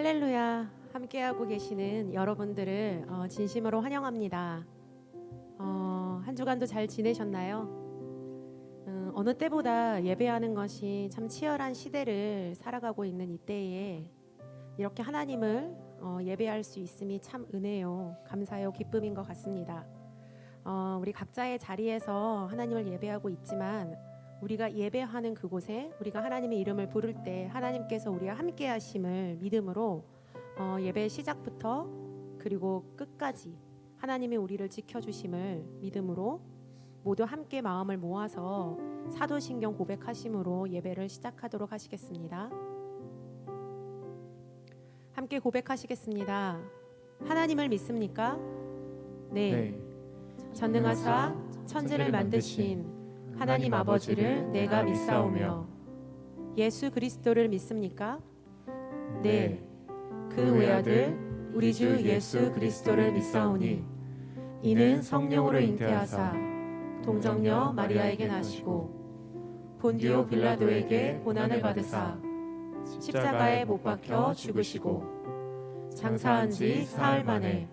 할렐루야, 함께하고 계시는 여러분들을 진심으로 환영합니다. 한 주간도 잘 지내셨나요? 어느 때보다 예배하는 것이 참 치열한 시대를 살아가고 있는 이때에 이렇게 하나님을 예배할 수 있음이 참 은혜요, 감사요, 기쁨인 것 같습니다. 우리 각자의 자리에서 하나님을 예배하고 있지만 우리가 예배하는 그곳에 우리가 하나님의 이름을 부를 때 하나님께서 우리와 함께 하심을 믿음으로 예배 시작부터 그리고 끝까지 하나님이 우리를 지켜주심을 믿음으로 모두 함께 마음을 모아서 사도신경 고백하심으로 예배를 시작하도록 하시겠습니다. 함께 고백하시겠습니다. 하나님을 믿습니까? 네. 전능하사 천지를 만드신 하나님 아버지를 내가 믿사오며 예수 그리스도를 믿습니까? 네. 그 외아들 우리 주 예수 그리스도를 믿사오니 이는 성령으로 잉태하사 동정녀 마리아에게 나시고 본디오 빌라도에게 고난을 받으사 십자가에 못 박혀 죽으시고 장사한 지 사흘 만에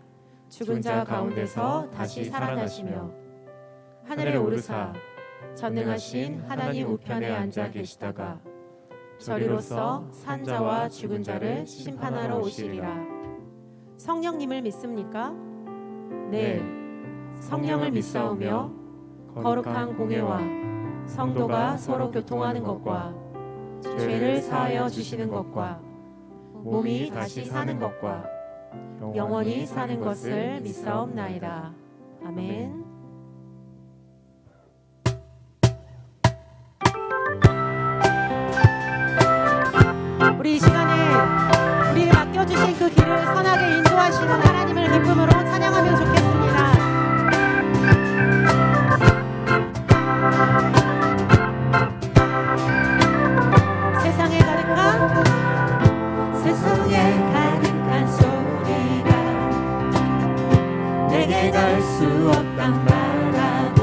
죽은 자 가운데서 다시 살아나시며 하늘에 오르사 전능하신 하나님 우편에 앉아 계시다가 저리로서 산 자와 죽은 자를 심판하러 오시리라. 성령님을 믿습니까? 네. 성령을 믿사오며 거룩한 공회와 성도가 서로 교통하는 것과 죄를 사하여 주시는 것과 몸이 다시 사는 것과 영원히 사는 것을 믿사옵나이다. 아멘. 우리 이 시간에 우리를 맡겨주신 그 길을 선하게 인도하시는 하나님을 기쁨으로 찬양하면 좋겠습니다. 세상에 가득한 소리가 내게 닿을 수 없단 말하고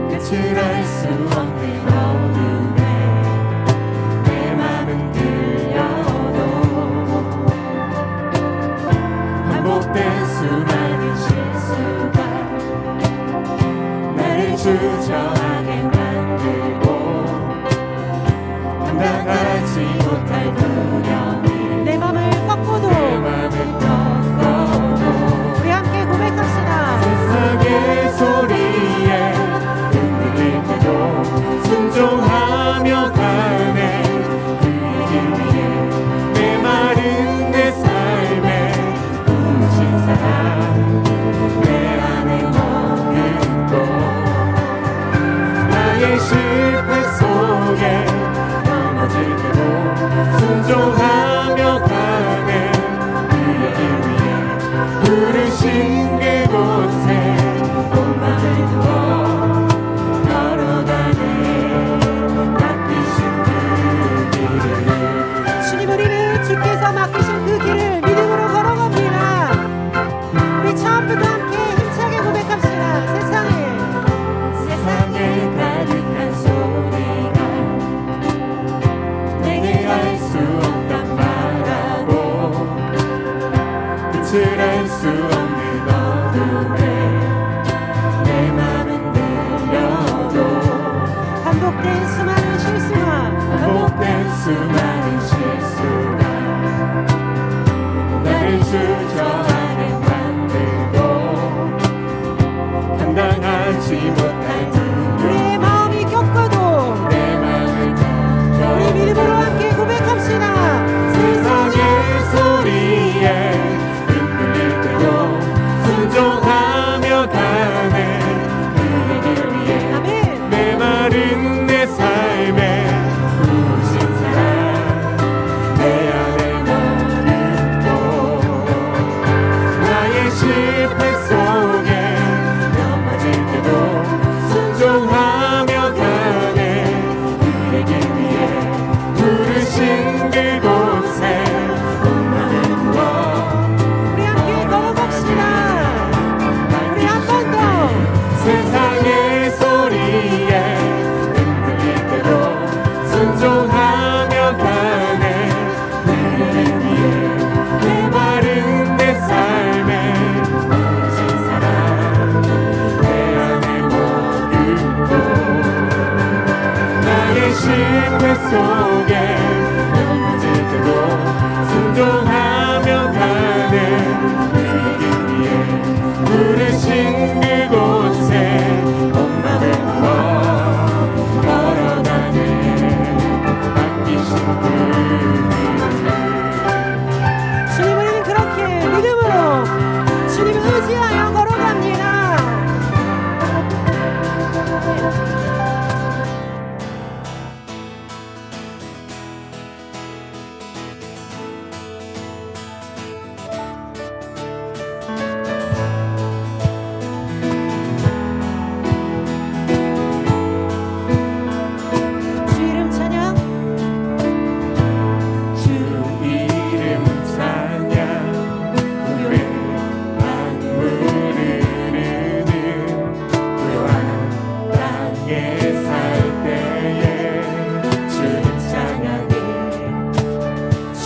끝을 알 수 없는 어둠에 내 맘은 들려도 반복된 수많은 실수가 나를 주저하게 만들고 감당하지 못할 두려움이 내 맘을 꺾어도 우리 함께 고백합시다. 세상의 소리에 흔들릴 때도 순종하며 가네. 그 길 위에 내 말은 내 삶에 부신 사랑 내 안에 머금고 나의 실패 속에 넘어질 때도 순종하며 가네. 그의 길 위에 부르신 그곳에 온 맘을 두어 걸어가네. 맡기신 그 길을 주님, 우리는 주께서 맡기신 그 길을 믿음으로 걸어갑니다. 우리 처음부터 함께 힘차게 고백합시다. 세상에 가득한 소리가 내게 알 수 없단 말하고 끝을 알 수 없는 어둠에 내 맘은 들려도 반복된 수많은 실수가 반복된 수많은 실수가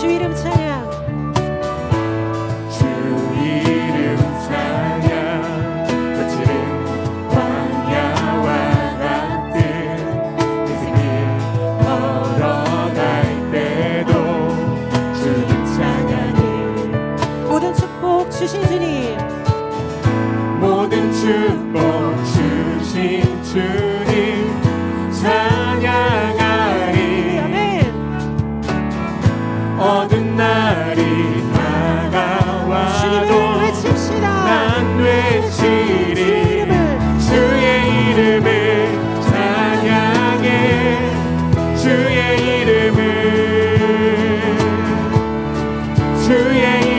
주 이름 찬양. 주 이름 찬양 거칠은 광야와 같은 인생길 걸어갈 때도 주님 찬양이 모든 축복 주신 주님, 모든 축복 주신 주님 찬양하리. 아멘. 어두운 날이 주님을 다가와도 외칩시다. 난 외치리. 주의 이름을 찬양해. 주의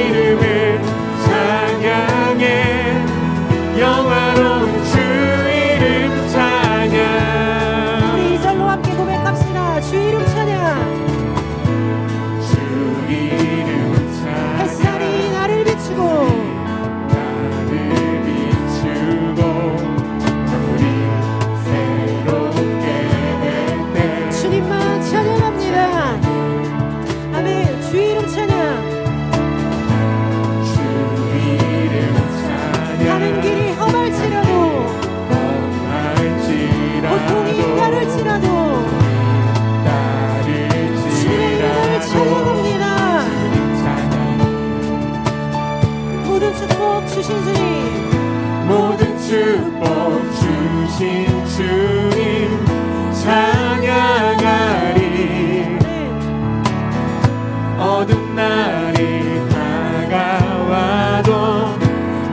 이름을 찬양해. 영화로운 주 이름 찬양. 우리 이 절로 함께 고백합시다. 주 이름 찬양. 주 이름 찬양. 햇살이 나를 비추고 나를 비추고 우리 새롭게 될 때 주님만 찬양합니다. 아멘. 주 이름 찬양. 주 이름 찬양. 가는 길이 험할지라도 고통이 따를지라도 주님의 이름을 찬양합니다. 모든 축복 주신 주님, 모든 축복 주신 주님 찬양하리. 어두운 날이 다가와도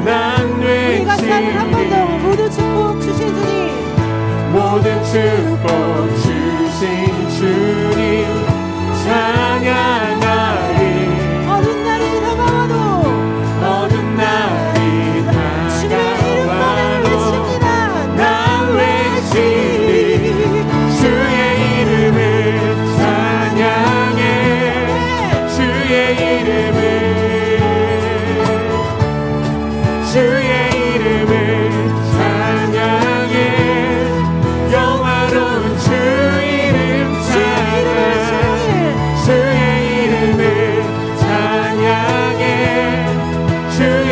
난 우리 가사를 한 번 더. 외치리. 모든 축복 주신 주님, 모든 축복 주신 주님 찬양하리. 어두운 날이 다가와도 어두운 날이 주님의 이름만을 다가와도 외칩니다. 난 외치리. 주의 이름을 찬양해. 주의 이름을 찬양해. 영화로운 주 이름 찬양. 주의 이름을 찬양해. 주의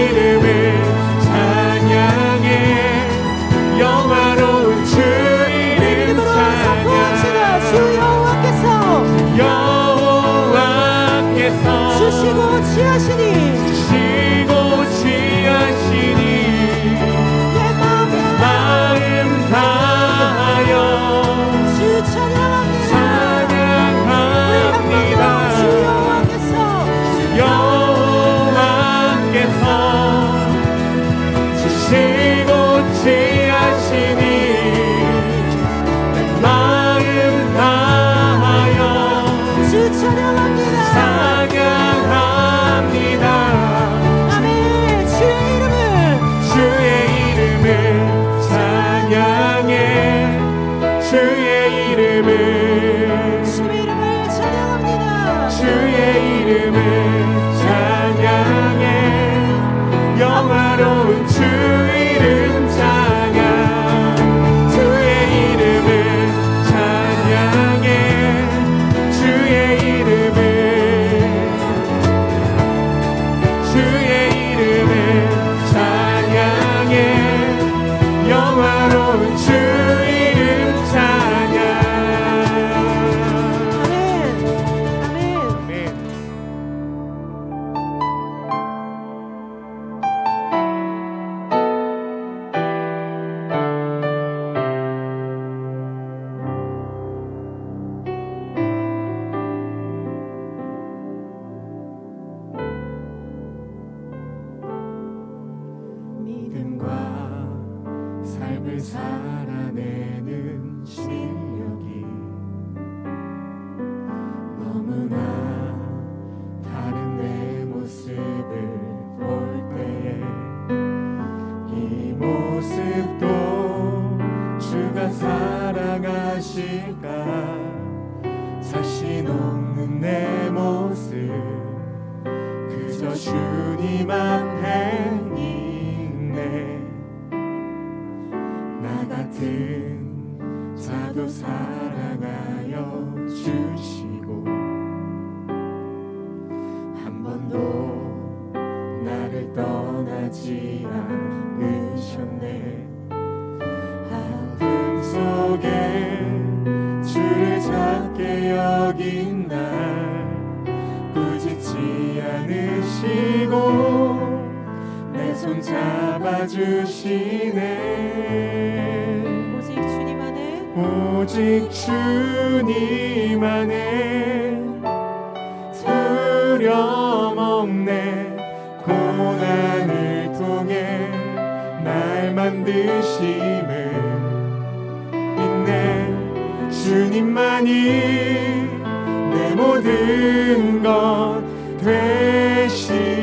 이름을 찬양해. 영화로운 주 이름 이름으로 선포합시다. 주 찬양. 여호와께서 여호와께서 주시고 취하시니 주시고 취하시니 내 마음 다하여 주 찬양합니다. 찬양합니다. 주 여호와께서 여호와께서 주시고 취하시니 내 마음 다하여 주 찬양합니다. 찬양합니다. 아멘. 주의 이름을 주의 이름을 찬양해. 주의 이름을 주의 이름을 찬양합니다. 주의 이름을 찬양해. 영화로운 주 이름 찬양. 주의 이름을 찬양해. 주의 이름을 찬양해. 영화로운 주 이름 찬양. 아멘. 아멘. 아멘. 믿음과 삶을 살아내는 실력이 너무나 다른 내 모습을 볼 때에 이 모습도 주가 사랑하실까. 자신 없는 내 모습 그저 주님 앞에 있네. 나 같은 자도 나도 사랑하여 주시고 한 번도 나를 떠나지 않으셨네. 아픔 속에 주를 작게 여긴 날 꾸짖지 않으시고 내 손 잡아주시네. 오직 주님 안에 오직 주님 안에 두려움 없네. 고난을 통해 날 만드심을 믿네. 주님만이 내 모든 것 되시네.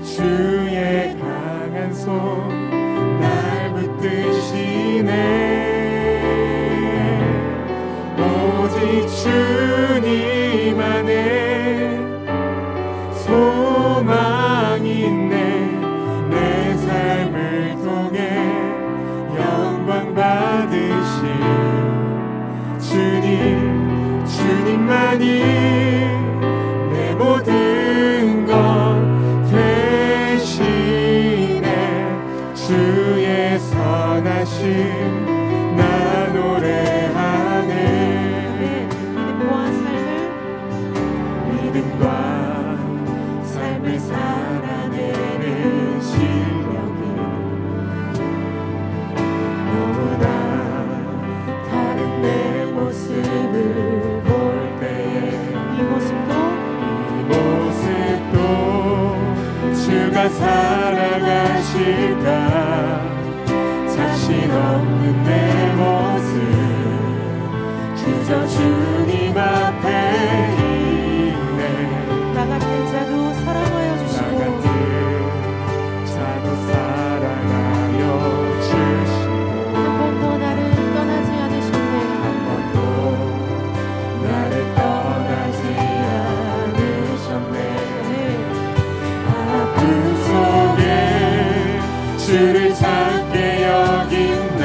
주의 강한 손 날 붙드시네. 오직 주님 안에 소망이 있네. 내 삶을 통해 영광 받으실 주님만이 내 모든 것 되시네. 주의 선하심 나 노래하네. 믿음과 삶을 살아내는 실력이 너무나 다른 내 모습을 볼 때에 이 모습도 주가 살아가실까. 자신 없는 내 모습 그저 주님 앞에 있네. 나 같은 자도 사랑하여 나 주시고 같은 자도 사랑하여 주시고 한 번도 나를 떠나지 않으셨네. 한 번도 나를 떠나지 않으셨네. 아픔 속에 주를 작게 여긴 날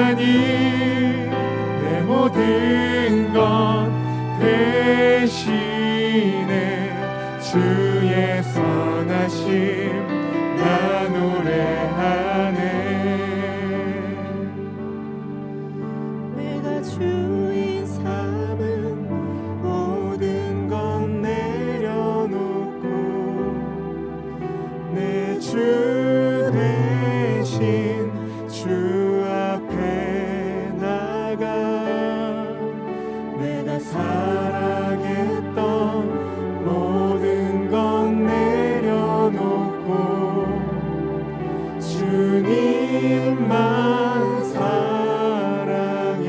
하나님 내 모든 것 대신에 주의 선하심 나 노래하네. 내가 주인 삼은 모든 것 내려놓고 내 주 대신 주 앞에 나가 내가 사랑했던 모든 것 내려놓고 주님만 사랑해.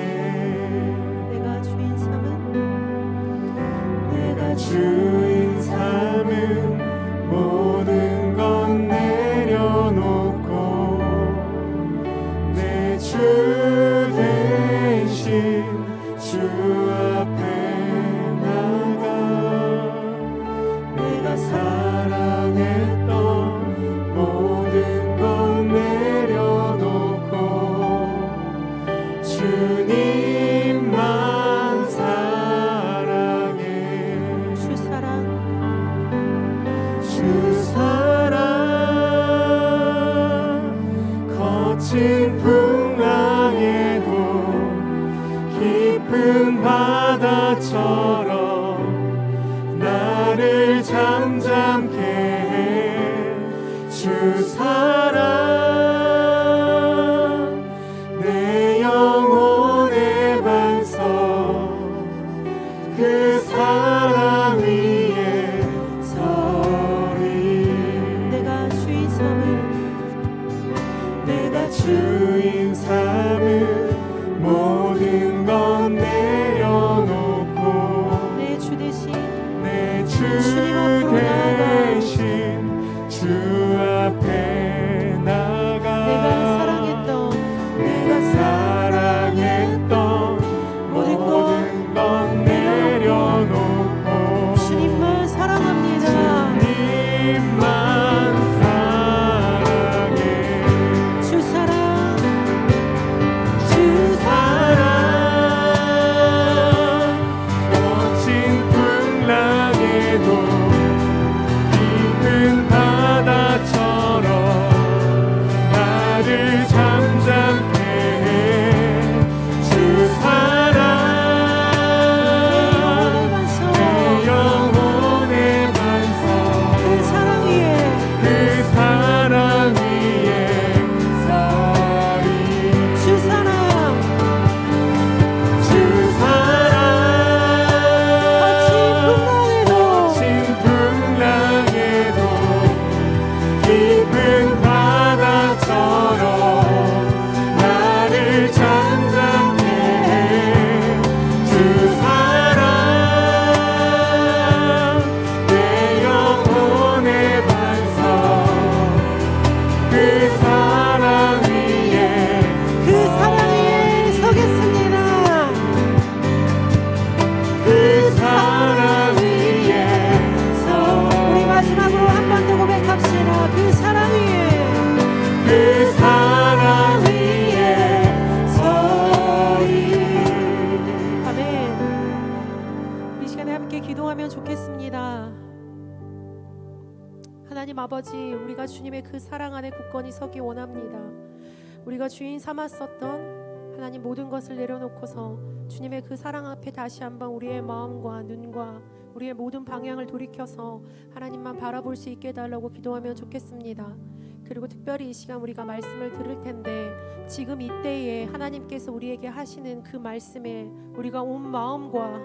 내가 주인 삼은 내가 주인 삼은 모든 것 내려놓고 내 주 대신 주 앞에 나가 내가 사랑했던 모든 것 내려놓고 주님만 사랑해. 주 사랑 주 사랑 거친 풍랑에도 깊은 바다처럼 나를 잠잠케 해. 주 사랑 내 영혼의 반석 그 사랑 위에 서리. 내가 주인 삼은 내가 주인 삼은 모든 것 내려놓고 내 주 대신 내 주 주님 앞으로 대신 주 앞에 나가 내가 사랑했던 내가 사랑했던 모든 것 모든 것 내려놓고 주님만 사랑합니다. 주님만 사랑해. 주 사랑 주 사랑 거친 풍랑에도 깊은 바다처럼 나를 잠잠케 해. 주 사랑 내 영혼의 반석 그 사랑 위에 그 사랑 위에 서리. 주 사랑 주 거친 사랑 풍랑에도 거친 풍랑에도 깊은 바다처럼 나를 잠잠케 해. 주 사랑 내 영혼의 반석 그 사랑 위에 그 사랑 위에 서겠습니다. 그 사랑 위에서 우리 마지막으로 한 번 더 고백합시다. 그 사랑 위에 그 사랑 위에 서리. 아멘. 이 시간에 함께 기도하면 좋겠습니다. 하나님 아버지, 우리가 주님의 그 사랑 안에 굳건히 서기 원합니다. 우리가 주인 삼았었던 하나님 모든 것을 내려놓고서 주님의 그 사랑 앞에 다시 한번 우리의 마음과 눈과 우리의 모든 방향을 돌이켜서 하나님만 바라볼 수 있게 해달라고 기도하면 좋겠습니다. 그리고 특별히 이 시간 우리가 말씀을 들을 텐데 지금 이때에 하나님께서 우리에게 하시는 그 말씀에 우리가 온 마음과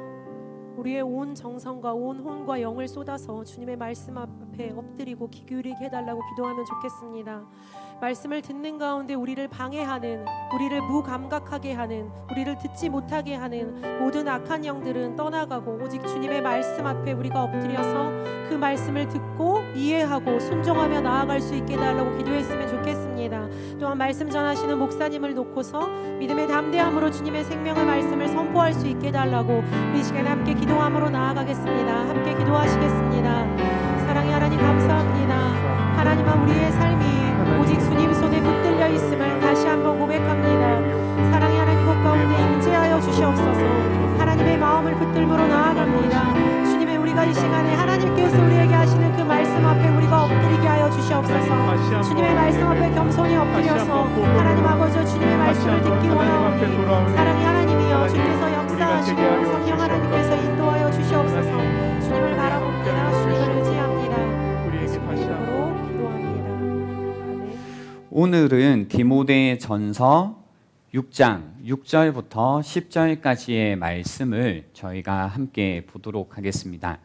우리의 온 정성과 온 혼과 영을 쏟아서 주님의 말씀 앞에 엎드리고 귀 기울이게 해달라고 기도하면 좋겠습니다. 말씀을 듣는 가운데 우리를 방해하는, 우리를 무감각하게 하는, 우리를 듣지 못하게 하는 모든 악한 영들은 떠나가고 오직 주님의 말씀 앞에 우리가 엎드려서 그 말씀을 듣고 이해하고 순종하며 나아갈 수 있게 해달라고 기도했으면 좋겠습니다. 또한 말씀 전하시는 목사님을 놓고서 믿음의 담대함으로 주님의 생명의 말씀을 선포할 수 있게 해달라고 이 시간에 함께 기도함으로 나아가겠습니다. 함께 기도하시겠습니다. 사랑의 하나님 감사합니다. 하나님아, 우리의 삶이 오직 주님 손에 붙들려 있음을 다시 한번 고백합니다. 마음을 붙들므로 나아갑니다. 주님의 우리가 이 시간에 하나님께서 우리에게 하시는 그 말씀 앞에 우리가 엎드리게 하여 주시옵소서. 주님의 말씀 앞에 겸손히 엎드려서 하나님 아버지 주님의 말씀을 듣기 원하오니 사랑의 하나님이여 주께서 역사하시고 성령 하나님께서 인도하여 주시옵소서. 주님을 바라봅니다. 주님을 의지합니다. 예수님의 이름으로 기도합니다. 아멘. 오늘은 디모데전서 6장 6절부터 10절까지의 말씀을 저희가 함께 보도록 하겠습니다.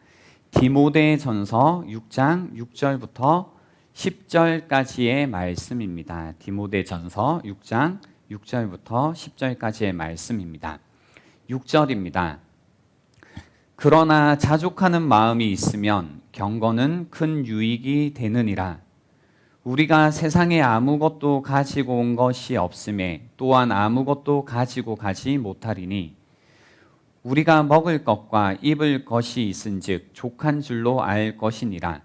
디모데전서 6장 6절부터 10절까지의 말씀입니다. 디모데전서 6장 6절부터 10절까지의 말씀입니다. 6절입니다. 그러나 자족하는 마음이 있으면 경건은 큰 유익이 되느니라. 우리가 세상에 아무것도 가지고 온 것이 없음에 또한 아무것도 가지고 가지 못하리니 우리가 먹을 것과 입을 것이 있은즉 족한 줄로 알 것이니라.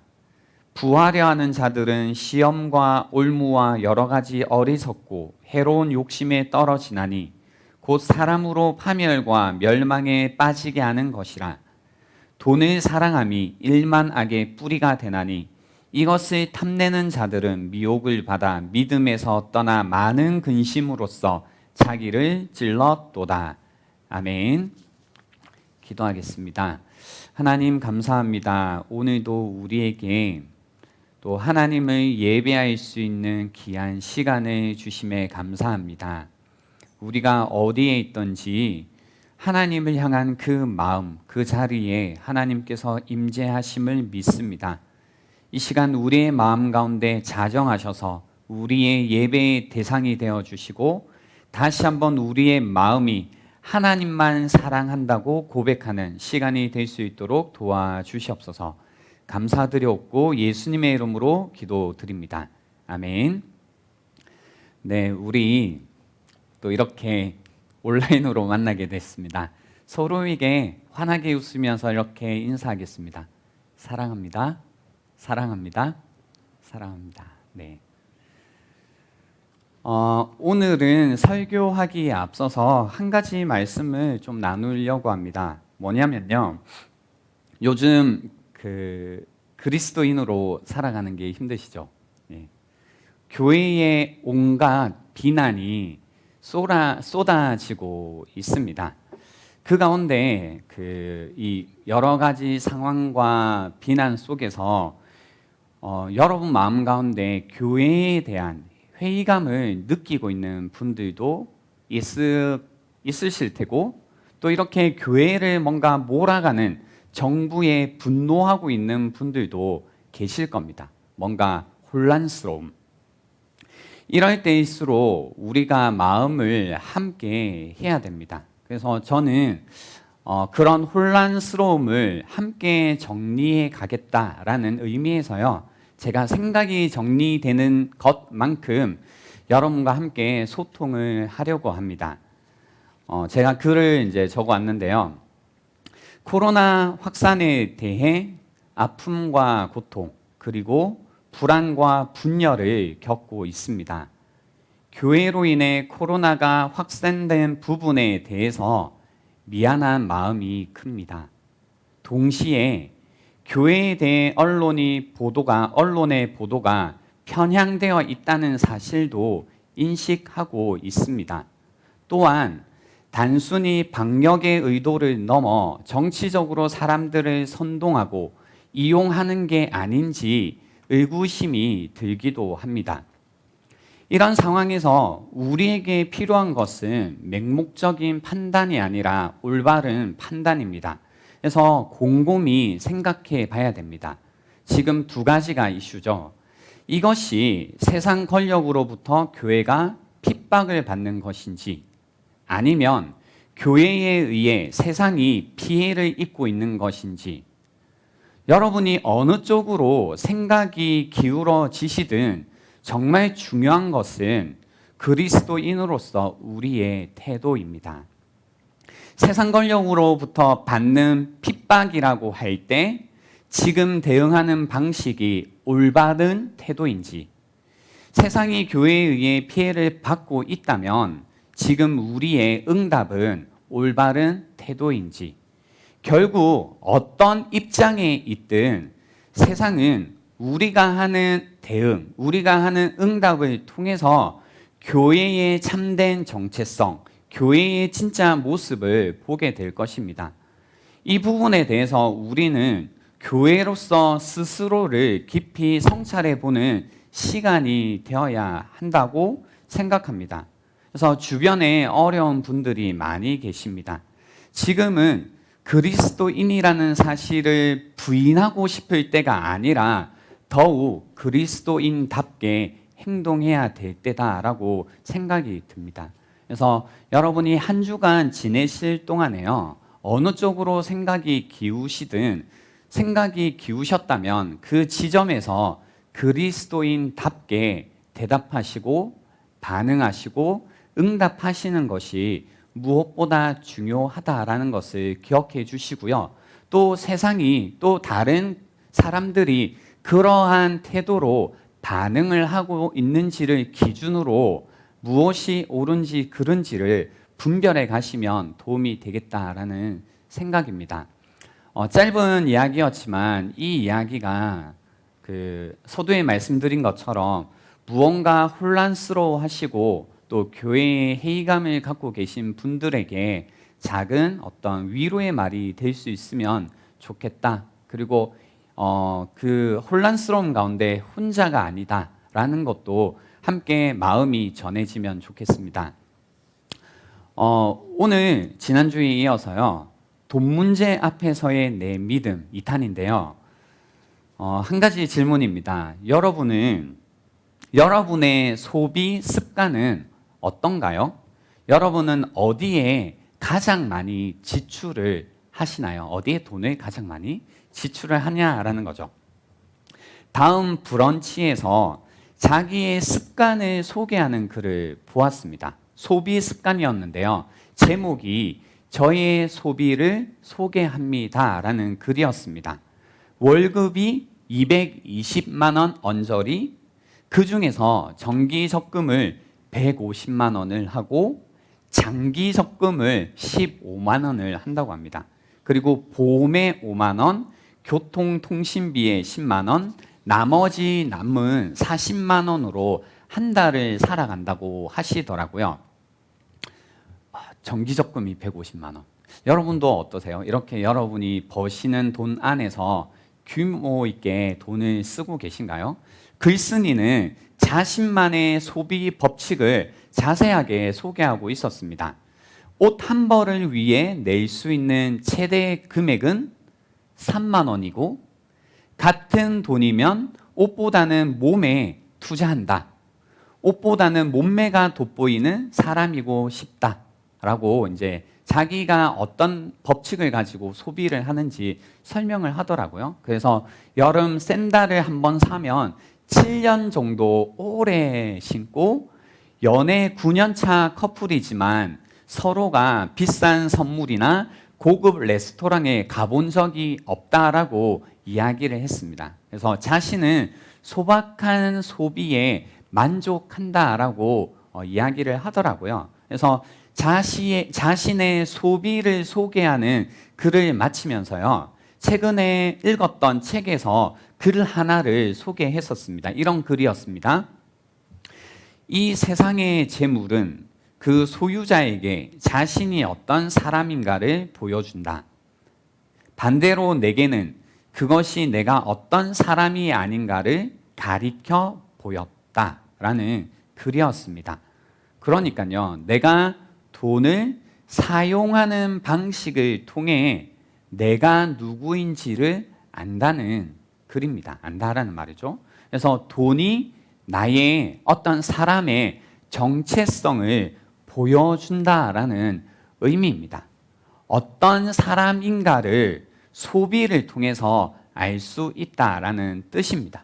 부하려 하는 자들은 시험과 올무와 여러 가지 어리석고 해로운 욕심에 떨어지나니 곧 사람으로 파멸과 멸망에 빠지게 하는 것이라. 돈을 사랑함이 일만 악의 뿌리가 되나니 이것을 탐내는 자들은 미혹을 받아 믿음에서 떠나 많은 근심으로써 자기를 찔렀도다. 아멘. 기도하겠습니다. 하나님 감사합니다. 오늘도 우리에게 또 하나님을 예배할 수 있는 귀한 시간을 주심에 감사합니다. 우리가 어디에 있든지 하나님을 향한 그 마음, 그 자리에 하나님께서 임재하심을 믿습니다. 이 시간 우리의 마음 가운데 자정하셔서 우리의 예배의 대상이 되어 주시고 다시 한번 우리의 마음이 하나님만 사랑한다고 고백하는 시간이 될 수 있도록 도와주시옵소서. 감사드렸고 예수님의 이름으로 기도드립니다. 아멘. 네, 우리 또 이렇게 온라인으로 만나게 됐습니다. 서로에게 환하게 웃으면서 이렇게 인사하겠습니다. 사랑합니다. 사랑합니다. 사랑합니다. 네. 오늘은 설교하기에 앞서서 한 가지 말씀을 좀 나누려고 합니다. 뭐냐면요. 요즘 그리스도인으로 살아가는 게 힘드시죠? 네. 교회에 온갖 비난이 쏟아지고 있습니다. 그 가운데 이 여러 가지 상황과 비난 속에서 여러분 마음 가운데 교회에 대한 회의감을 느끼고 있는 분들도 있으실 테고 또 이렇게 교회를 뭔가 몰아가는 정부에 분노하고 있는 분들도 계실 겁니다. 뭔가 혼란스러움. 이럴 때일수록 우리가 마음을 함께 해야 됩니다. 그래서 저는 그런 혼란스러움을 함께 정리해 가겠다라는 의미에서요. 제가 생각이 정리되는 것만큼 여러분과 함께 소통을 하려고 합니다. 제가 글을 이제 적어왔는데요. 코로나 확산에 대해 아픔과 고통 그리고 불안과 분열을 겪고 있습니다. 교회로 인해 코로나가 확산된 부분에 대해서 미안한 마음이 큽니다. 동시에 교회에 대해 언론의 보도가 편향되어 있다는 사실도 인식하고 있습니다. 또한 단순히 방역의 의도를 넘어 정치적으로 사람들을 선동하고 이용하는 게 아닌지 의구심이 들기도 합니다. 이런 상황에서 우리에게 필요한 것은 맹목적인 판단이 아니라 올바른 판단입니다. 그래서 곰곰이 생각해 봐야 됩니다. 지금 두 가지가 이슈죠. 이것이 세상 권력으로부터 교회가 핍박을 받는 것인지 아니면 교회에 의해 세상이 피해를 입고 있는 것인지 여러분이 어느 쪽으로 생각이 기울어지시든 정말 중요한 것은 그리스도인으로서 우리의 태도입니다. 세상 권력으로부터 받는 핍박이라고 할 때 지금 대응하는 방식이 올바른 태도인지, 세상이 교회에 의해 피해를 받고 있다면 지금 우리의 응답은 올바른 태도인지, 결국 어떤 입장에 있든 세상은 우리가 하는 대응, 우리가 하는 응답을 통해서 교회의 참된 정체성, 교회의 진짜 모습을 보게 될 것입니다. 이 부분에 대해서 우리는 교회로서 스스로를 깊이 성찰해 보는 시간이 되어야 한다고 생각합니다. 그래서 주변에 어려운 분들이 많이 계십니다. 지금은 그리스도인이라는 사실을 부인하고 싶을 때가 아니라 더욱 그리스도인답게 행동해야 될 때다라고 생각이 듭니다. 그래서 여러분이 한 주간 지내실 동안에요, 어느 쪽으로 생각이 기우셨다면 그 지점에서 그리스도인답게 대답하시고 반응하시고 응답하시는 것이 무엇보다 중요하다라는 것을 기억해 주시고요. 또 세상이, 또 다른 사람들이 그러한 태도로 반응을 하고 있는지를 기준으로 무엇이 옳은지 그른지를 분별해 가시면 도움이 되겠다라는 생각입니다. 짧은 이야기였지만 이 이야기가 서두에 말씀드린 것처럼 무언가 혼란스러워 하시고 또 교회에 회의감을 갖고 계신 분들에게 작은 어떤 위로의 말이 될 수 있으면 좋겠다. 그리고 그 혼란스러움 가운데 혼자가 아니다라는 것도 함께 마음이 전해지면 좋겠습니다. 오늘 지난주에 이어서요, 돈 문제 앞에서의 내 믿음 2탄인데요. 한 가지 질문입니다. 여러분은 여러분의 소비 습관은 어떤가요? 여러분은 어디에 가장 많이 지출을 하시나요? 어디에 돈을 가장 많이 지출을 하냐라는 거죠. 다음 브런치에서 자기의 습관을 소개하는 글을 보았습니다. 소비 습관이었는데요. 제목이 저의 소비를 소개합니다라는 글이었습니다. 월급이 220만 원 언저리, 그 중에서 정기 적금을 150만 원을 하고 장기 적금을 15만 원을 한다고 합니다. 그리고 보험에 5만 원, 교통통신비에 10만 원, 나머지 남은 40만 원으로 한 달을 살아간다고 하시더라고요. 정기 적금이 150만 원. 여러분도 어떠세요? 이렇게 여러분이 버시는 돈 안에서 규모 있게 돈을 쓰고 계신가요? 글쓴이는 자신만의 소비 법칙을 자세하게 소개하고 있었습니다. 옷 한 벌을 위해 낼 수 있는 최대 금액은 3만 원이고 같은 돈이면 옷보다는 몸에 투자한다. 옷보다는 몸매가 돋보이는 사람이고 싶다라고 이제 자기가 어떤 법칙을 가지고 소비를 하는지 설명을 하더라고요. 그래서 여름 샌들을 한번 사면 7년 정도 오래 신고 연애 9년 차 커플이지만 서로가 비싼 선물이나 고급 레스토랑에 가본 적이 없다라고 이야기를 했습니다. 그래서 자신은 소박한 소비에 만족한다라고 이야기를 하더라고요. 그래서 자신의 소비를 소개하는 글을 마치면서요, 최근에 읽었던 책에서 글 하나를 소개했었습니다. 이런 글이었습니다. 이 세상의 재물은 그 소유자에게 자신이 어떤 사람인가를 보여준다. 반대로 내게는 그것이 내가 어떤 사람이 아닌가를 가리켜 보였다라는 글이었습니다. 그러니까요, 내가 돈을 사용하는 방식을 통해 내가 누구인지를 안다는 글입니다. 안다라는 말이죠. 그래서 돈이 나의 어떤 사람의 정체성을 보여준다라는 의미입니다. 어떤 사람인가를 소비를 통해서 알 수 있다라는 뜻입니다.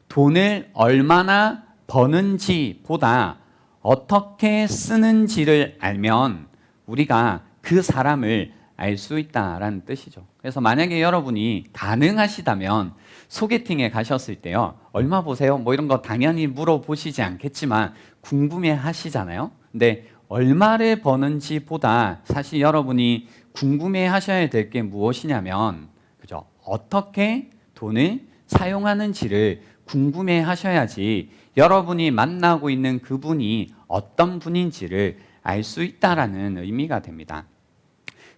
돈을 얼마나 버는지보다 어떻게 쓰는지를 알면 우리가 그 사람을 알 수 있다라는 뜻이죠. 그래서 만약에 여러분이 가능하시다면 소개팅에 가셨을 때요, 얼마 보세요? 뭐 이런 거 당연히 물어보시지 않겠지만 궁금해 하시잖아요. 근데 얼마를 버는지보다 사실 여러분이 궁금해 하셔야 될 게 무엇이냐면, 그죠? 어떻게 돈을 사용하는지를 궁금해 하셔야지 여러분이 만나고 있는 그분이 어떤 분인지를 알 수 있다라는 의미가 됩니다.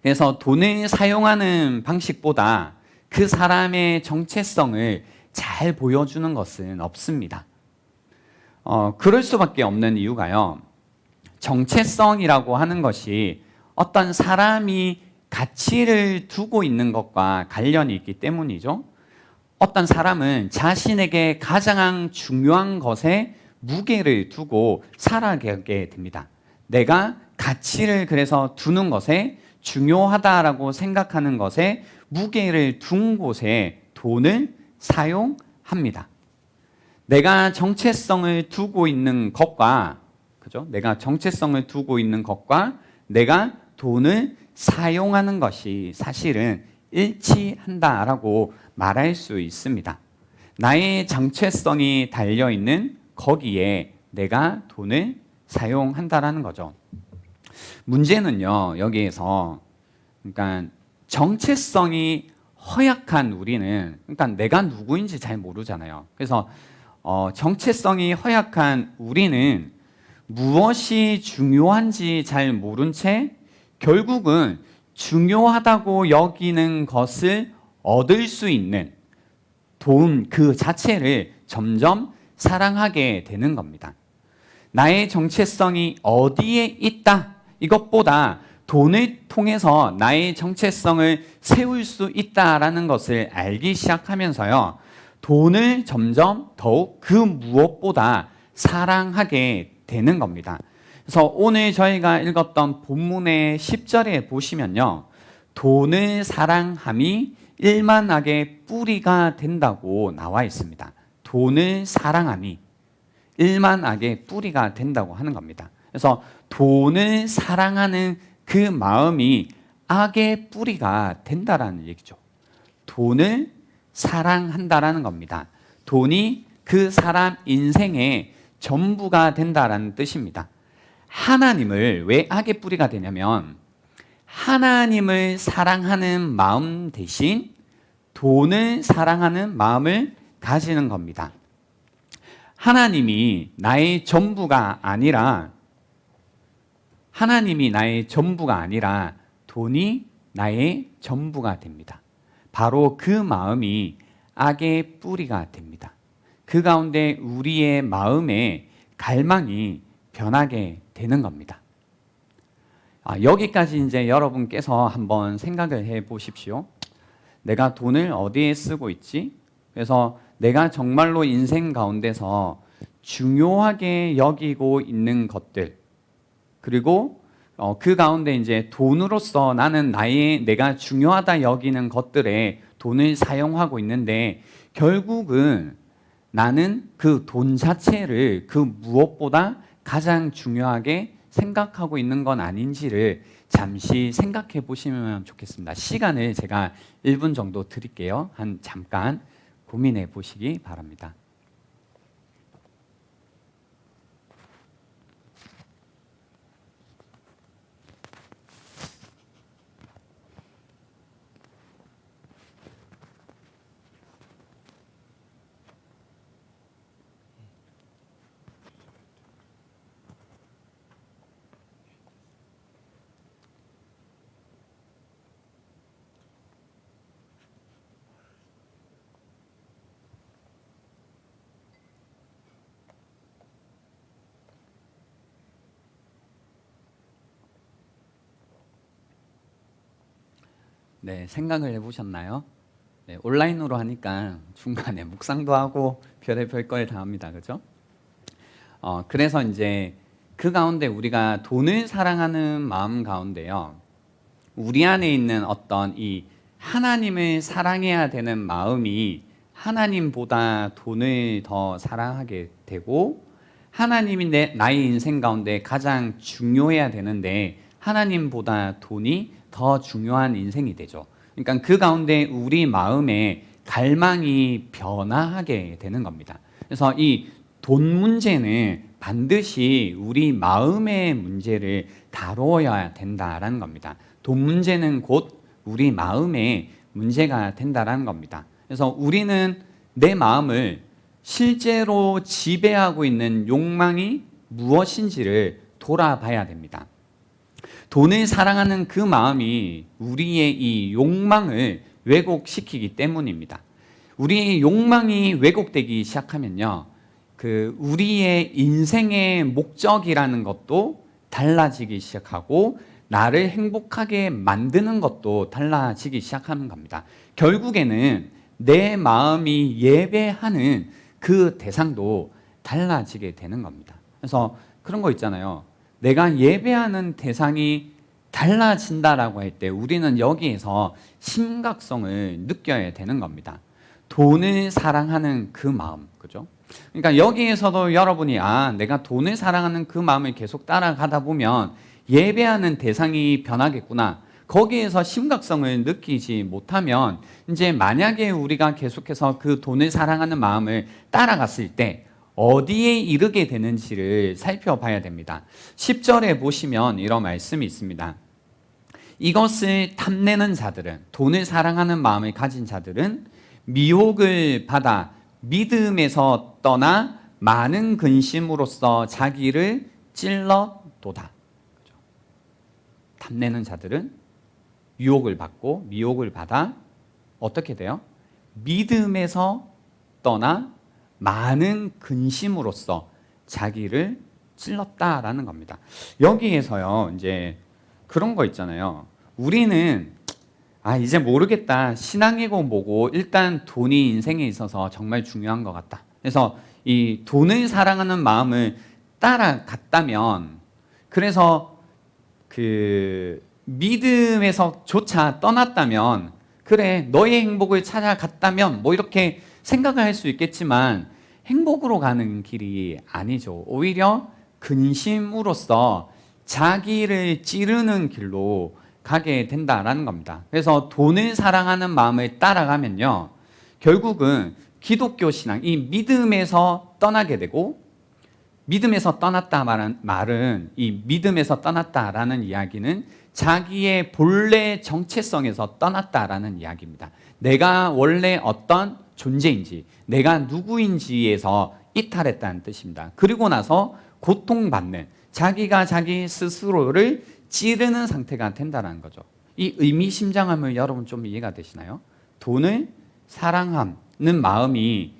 그래서 돈을 사용하는 방식보다 그 사람의 정체성을 잘 보여주는 것은 없습니다. 그럴 수밖에 없는 이유가요. 정체성이라고 하는 것이 어떤 사람이 가치를 두고 있는 것과 관련이 있기 때문이죠. 어떤 사람은 자신에게 가장 중요한 것에 무게를 두고 살아가게 됩니다. 내가 가치를 그래서 두는 것에 중요하다라고 생각하는 것에 무게를 둔 곳에 돈을 사용합니다. 내가 정체성을 두고 있는 것과, 그죠? 내가 정체성을 두고 있는 것과 내가 돈을 사용하는 것이 사실은 일치한다라고 말할 수 있습니다. 나의 정체성이 달려있는 거기에 내가 돈을 사용한다라는 거죠. 문제는요, 여기에서, 그러니까 정체성이 허약한 우리는, 그러니까 내가 누구인지 잘 모르잖아요. 그래서 정체성이 허약한 우리는 무엇이 중요한지 잘 모른 채 결국은 중요하다고 여기는 것을 얻을 수 있는 돈 그 자체를 점점 사랑하게 되는 겁니다. 나의 정체성이 어디에 있다, 이것보다 돈을 통해서 나의 정체성을 세울 수 있다라는 것을 알기 시작하면서요, 돈을 점점 더욱 그 무엇보다 사랑하게 되는 겁니다. 그래서 오늘 저희가 읽었던 본문의 10절에 보시면요, 돈을 사랑함이 일만하게 뿌리가 된다고 나와 있습니다. 돈을 사랑함이 일만하게 뿌리가 된다고 하는 겁니다. 그래서 돈을 사랑하는 그 마음이 악의 뿌리가 된다라는 얘기죠. 돈을 사랑한다라는 겁니다. 돈이 그 사람 인생의 전부가 된다라는 뜻입니다. 하나님을 왜 악의 뿌리가 되냐면, 하나님을 사랑하는 마음 대신 돈을 사랑하는 마음을 가지는 겁니다. 하나님이 나의 전부가 아니라 돈이 나의 전부가 됩니다. 바로 그 마음이 악의 뿌리가 됩니다. 그 가운데 우리의 마음의 갈망이 변하게 되는 겁니다. 여기까지 이제 여러분께서 한번 생각을 해 보십시오. 내가 돈을 어디에 쓰고 있지? 그래서 내가 정말로 인생 가운데서 중요하게 여기고 있는 것들, 그리고 그 가운데 이제 돈으로서 나는 내가 중요하다 여기는 것들에 돈을 사용하고 있는데, 결국은 나는 그 돈 자체를 그 무엇보다 가장 중요하게 생각하고 있는 건 아닌지를 잠시 생각해 보시면 좋겠습니다. 시간을 제가 1분 정도 드릴게요. 잠깐 고민해 보시기 바랍니다. 네, 생각을 해보셨나요? 네, 온라인으로 하니까 중간에 묵상도 하고 별의별 걸 다 합니다. 그죠? 그래서 이제 그 가운데 우리가 돈을 사랑하는 마음 가운데요, 우리 안에 있는 어떤 이 하나님을 사랑해야 되는 마음이 하나님보다 돈을 더 사랑하게 되고, 하나님이 나의 인생 가운데 가장 중요해야 되는데 하나님보다 돈이 더 중요한 인생이 되죠. 그러니까 그 가운데 우리 마음의 갈망이 변화하게 되는 겁니다. 그래서 이 돈 문제는 반드시 우리 마음의 문제를 다루어야 된다라는 겁니다. 돈 문제는 곧 우리 마음의 문제가 된다라는 겁니다. 그래서 우리는 내 마음을 실제로 지배하고 있는 욕망이 무엇인지를 돌아봐야 됩니다. 돈을 사랑하는 그 마음이 우리의 이 욕망을 왜곡시키기 때문입니다. 우리의 욕망이 왜곡되기 시작하면요, 우리의 인생의 목적이라는 것도 달라지기 시작하고 나를 행복하게 만드는 것도 달라지기 시작하는 겁니다. 결국에는 내 마음이 예배하는 그 대상도 달라지게 되는 겁니다. 그래서 그런 거 있잖아요. 내가 예배하는 대상이 달라진다라고 할 때 우리는 여기에서 심각성을 느껴야 되는 겁니다. 돈을 사랑하는 그 마음, 그죠? 그러니까 여기에서도 여러분이 내가 돈을 사랑하는 그 마음을 계속 따라가다 보면 예배하는 대상이 변하겠구나. 거기에서 심각성을 느끼지 못하면 이제 만약에 우리가 계속해서 그 돈을 사랑하는 마음을 따라갔을 때 어디에 이르게 되는지를 살펴봐야 됩니다. 10절에 보시면 이런 말씀이 있습니다. 이것을 탐내는 자들은, 돈을 사랑하는 마음을 가진 자들은 미혹을 받아 믿음에서 떠나 많은 근심으로써 자기를 찔러도다. 탐내는 자들은 유혹을 받고 미혹을 받아 어떻게 돼요? 믿음에서 떠나 많은 근심으로써 자기를 찔렀다라는 겁니다. 여기에서요, 이제 그런 거 있잖아요. 우리는 이제 모르겠다. 신앙이고 뭐고 일단 돈이 인생에 있어서 정말 중요한 것 같다. 그래서 이 돈을 사랑하는 마음을 따라갔다면, 그래서 그 믿음에서조차 떠났다면, 그래 너의 행복을 찾아갔다면 뭐 이렇게 생각을 할 수 있겠지만 행복으로 가는 길이 아니죠. 오히려 근심으로써 자기를 찌르는 길로 가게 된다라는 겁니다. 그래서 돈을 사랑하는 마음을 따라가면요, 결국은 기독교 신앙, 이 믿음에서 떠나게 되고, 믿음에서 떠났다 말은 이 믿음에서 떠났다라는 이야기는 자기의 본래 정체성에서 떠났다라는 이야기입니다. 내가 원래 어떤 존재인지, 내가 누구인지에서 이탈했다는 뜻입니다. 그리고 나서 고통받는, 자기가 자기 스스로를 찌르는 상태가 된다는 거죠. 이 의미심장함을 여러분 좀 이해가 되시나요? 돈을 사랑하는 마음이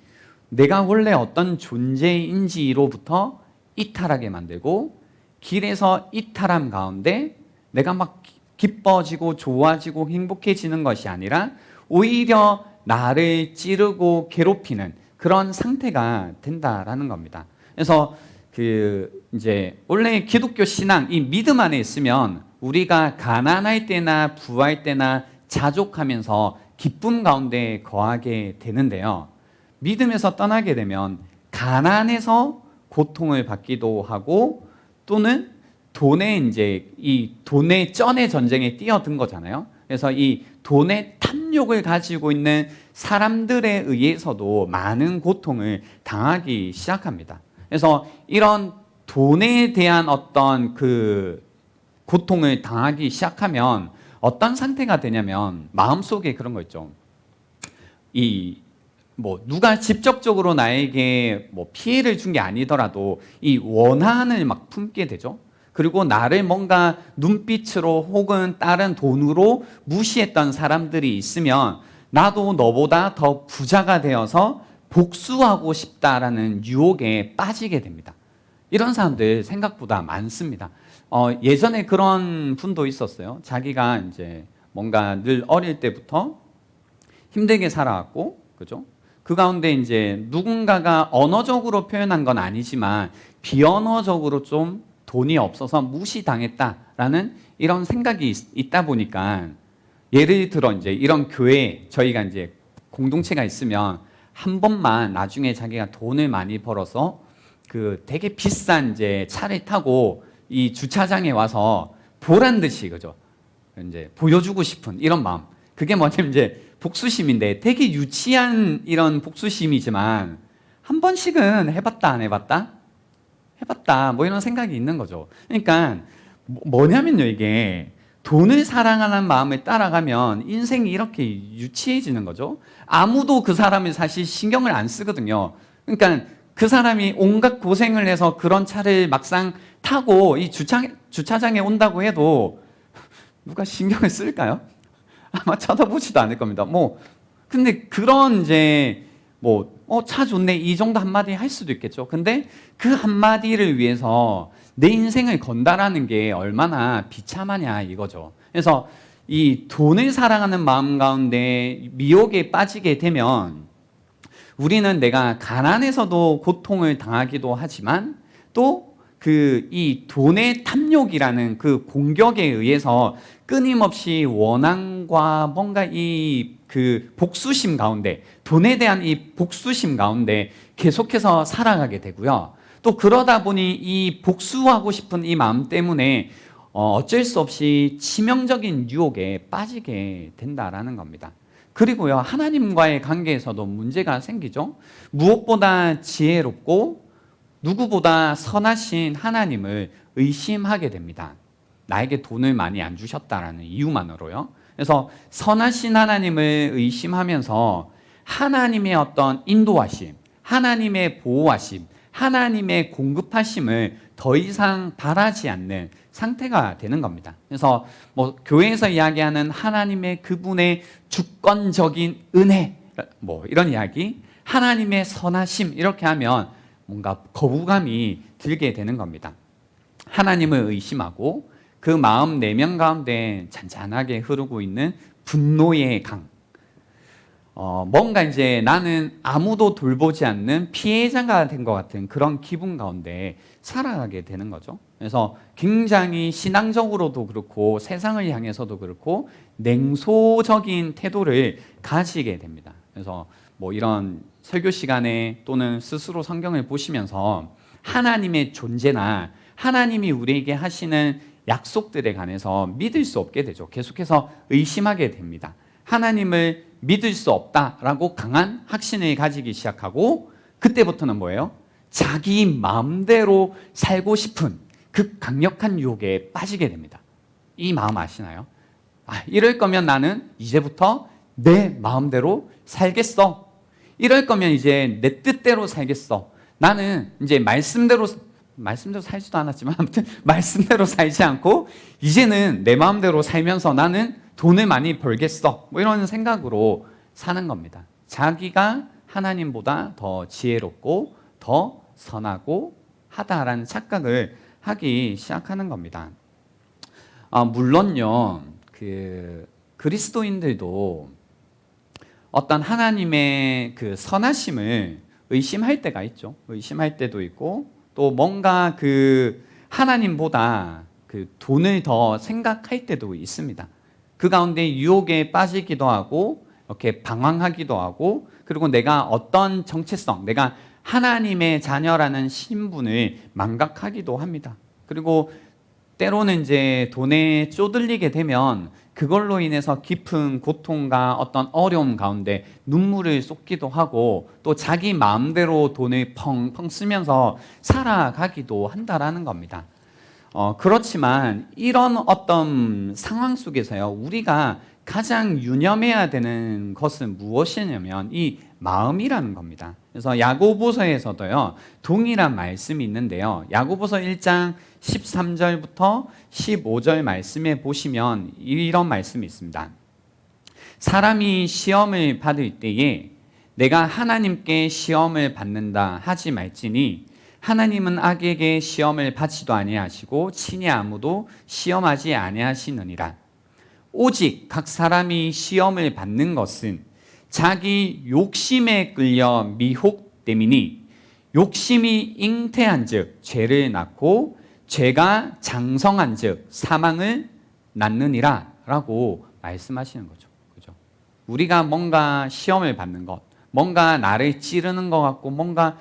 내가 원래 어떤 존재인지로부터 이탈하게 만들고, 길에서 이탈함 가운데 내가 막 기뻐지고 좋아지고 행복해지는 것이 아니라 오히려 나를 찌르고 괴롭히는 그런 상태가 된다라는 겁니다. 그래서 이제 원래 기독교 신앙, 이 믿음 안에 있으면 우리가 가난할 때나 부할 때나 자족하면서 기쁨 가운데 거하게 되는데요, 믿음에서 떠나게 되면 가난해서 고통을 받기도 하고, 또는 이 돈의 쩐의 전쟁에 뛰어든 거잖아요. 그래서 이 돈의 탐욕을 가지고 있는 사람들에 의해서도 많은 고통을 당하기 시작합니다. 그래서 이런 돈에 대한 어떤 그 고통을 당하기 시작하면 어떤 상태가 되냐면, 마음속에 그런 거 있죠. 누가 직접적으로 나에게 피해를 준 게 아니더라도 이 원한을 막 품게 되죠. 그리고 나를 뭔가 눈빛으로 혹은 다른 돈으로 무시했던 사람들이 있으면 나도 너보다 더 부자가 되어서 복수하고 싶다라는 유혹에 빠지게 됩니다. 이런 사람들 생각보다 많습니다. 예전에 그런 분도 있었어요. 자기가 이제 뭔가 늘 어릴 때부터 힘들게 살아왔고, 그죠? 그 가운데 이제 누군가가 언어적으로 표현한 건 아니지만 비언어적으로 좀 돈이 없어서 무시당했다라는 이런 생각이 있다 보니까, 예를 들어 이제 이런 교회, 저희가 이제 공동체가 있으면 한 번만 나중에 자기가 돈을 많이 벌어서 되게 비싼 이제 차를 타고 이 주차장에 와서 보란 듯이, 그죠? 이제 보여주고 싶은 이런 마음. 그게 뭐냐면 이제 복수심인데, 되게 유치한 이런 복수심이지만 한 번씩은 해봤다 안 해봤다? 해봤다 뭐 이런 생각이 있는 거죠. 그러니까 뭐냐면요, 이게 돈을 사랑하는 마음을 따라가면 인생이 이렇게 유치해지는 거죠. 아무도 그 사람을 사실 신경을 안 쓰거든요. 그러니까 그 사람이 온갖 고생을 해서 그런 차를 막상 타고 이 주차장에 온다고 해도 누가 신경을 쓸까요? 아마 쳐다보지도 않을 겁니다. 근데 그런 이제 차 좋네 이 정도 한마디 할 수도 있겠죠. 근데 그 한마디를 위해서 내 인생을 건다라는 게 얼마나 비참하냐 이거죠. 그래서 이 돈을 사랑하는 마음 가운데 미혹에 빠지게 되면 우리는 내가 가난해서도 고통을 당하기도 하지만 또 이 돈의 탐욕이라는 그 공격에 의해서 끊임없이 원한과 뭔가 그 복수심 가운데, 돈에 대한 이 복수심 가운데 계속해서 살아가게 되고요. 또 그러다 보니 이 복수하고 싶은 이 마음 때문에 어쩔 수 없이 치명적인 유혹에 빠지게 된다라는 겁니다. 그리고요, 하나님과의 관계에서도 문제가 생기죠. 무엇보다 지혜롭고 누구보다 선하신 하나님을 의심하게 됩니다. 나에게 돈을 많이 안 주셨다라는 이유만으로요. 그래서 선하신 하나님을 의심하면서 하나님의 어떤 인도하심, 하나님의 보호하심, 하나님의 공급하심을 더 이상 바라지 않는 상태가 되는 겁니다. 그래서 교회에서 이야기하는 하나님의 그분의 주권적인 은혜, 이런 이야기, 하나님의 선하심 이렇게 하면 뭔가 거부감이 들게 되는 겁니다. 하나님을 의심하고 그 마음 내면 가운데 잔잔하게 흐르고 있는 분노의 강. 뭔가 이제 나는 아무도 돌보지 않는 피해자가 된 것 같은 그런 기분 가운데 살아가게 되는 거죠. 그래서 굉장히 신앙적으로도 그렇고 세상을 향해서도 그렇고 냉소적인 태도를 가지게 됩니다. 그래서 이런 설교 시간에 또는 스스로 성경을 보시면서 하나님의 존재나 하나님이 우리에게 하시는 약속들에 관해서 믿을 수 없게 되죠. 계속해서 의심하게 됩니다. 하나님을 믿을 수 없다라고 강한 확신을 가지기 시작하고 그때부터는 뭐예요? 자기 마음대로 살고 싶은 그 강력한 유혹에 빠지게 됩니다. 이 마음 아시나요? 이럴 거면 나는 이제부터 내 마음대로 살겠어. 이럴 거면 이제 내 뜻대로 살겠어. 나는 이제 말씀대로 살지도 않았지만 아무튼 말씀대로 살지 않고 이제는 내 마음대로 살면서 나는 돈을 많이 벌겠어. 이런 생각으로 사는 겁니다. 자기가 하나님보다 더 지혜롭고 더 선하고 하다라는 착각을 하기 시작하는 겁니다. 물론요, 그리스도인들도 어떤 하나님의 그 선하심을 의심할 때가 있죠. 의심할 때도 있고 또 뭔가 하나님보다 돈을 더 생각할 때도 있습니다. 그 가운데 유혹에 빠지기도 하고 이렇게 방황하기도 하고 그리고 내가 어떤 정체성, 내가 하나님의 자녀라는 신분을 망각하기도 합니다. 그리고 때로는 이제 돈에 쪼들리게 되면 그걸로 인해서 깊은 고통과 어떤 어려움 가운데 눈물을 쏟기도 하고 또 자기 마음대로 돈을 펑펑 쓰면서 살아가기도 한다라는 겁니다. 그렇지만 이런 어떤 상황 속에서요, 우리가 가장 유념해야 되는 것은 무엇이냐면 이 마음이라는 겁니다. 그래서 야고보서에서도요, 동일한 말씀이 있는데요. 야고보서 1장 13절부터 15절 말씀에 보시면 이런 말씀이 있습니다. 사람이 시험을 받을 때에 내가 하나님께 시험을 받는다 하지 말지니 하나님은 악에게 시험을 받지도 아니하시고 친히 아무도 시험하지 아니하시느니라. 오직 각 사람이 시험을 받는 것은 자기 욕심에 끌려 미혹됨이니 욕심이 잉태한즉 죄를 낳고 죄가 장성한즉 사망을 낳느니라라고 말씀하시는 거죠. 그죠? 우리가 뭔가 시험을 받는 것, 뭔가 나를 찌르는 것 같고 뭔가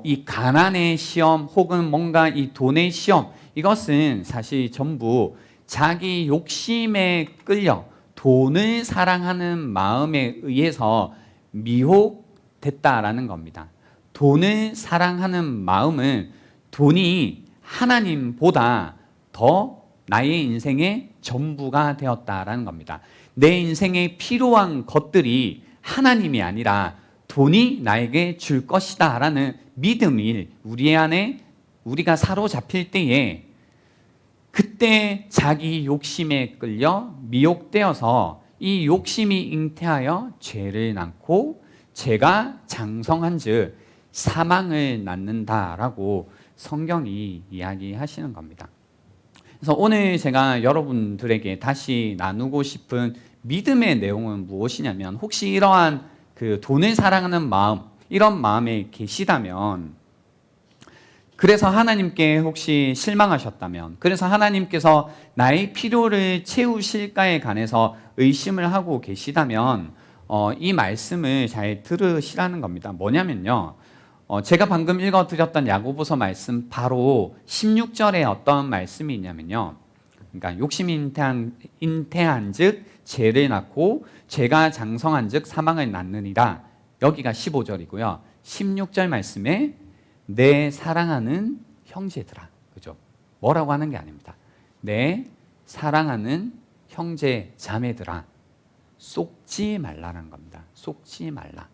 이 가난의 시험 혹은 뭔가 이 돈의 시험, 이것은 사실 전부 자기 욕심에 끌려 돈을 사랑하는 마음에 의해서 미혹됐다라는 겁니다. 돈을 사랑하는 마음은 돈이 하나님보다 더 나의 인생의 전부가 되었다라는 겁니다. 내 인생에 필요한 것들이 하나님이 아니라 돈이 나에게 줄 것이다 라는 믿음이 우리 안에 우리가 사로잡힐 때에 그때 자기 욕심에 끌려 미혹되어서 이 욕심이 잉태하여 죄를 낳고 죄가 장성한 즉 사망을 낳는다라고 성경이 이야기하시는 겁니다. 그래서 오늘 제가 여러분들에게 다시 나누고 싶은 믿음의 내용은 무엇이냐면, 혹시 이러한 그 돈을 사랑하는 마음, 이런 마음에 계시다면, 그래서 하나님께 혹시 실망하셨다면, 그래서 하나님께서 나의 필요를 채우실까에 관해서 의심을 하고 계시다면 이 말씀을 잘 들으시라는 겁니다. 뭐냐면요, 제가 방금 읽어드렸던 야고보서 말씀 바로 16절에 어떤 말씀이 있냐면요, 그러니까 욕심이 잉태한 즉 죄를 낳고 죄가 장성한 즉 사망을 낳느니라. 여기가 15절이고요 16절 말씀에 내 사랑하는 형제들아, 그죠? 뭐라고 하는 게 아닙니다. 내 사랑하는 형제 자매들아, 속지 말라는 겁니다. 속지 말라.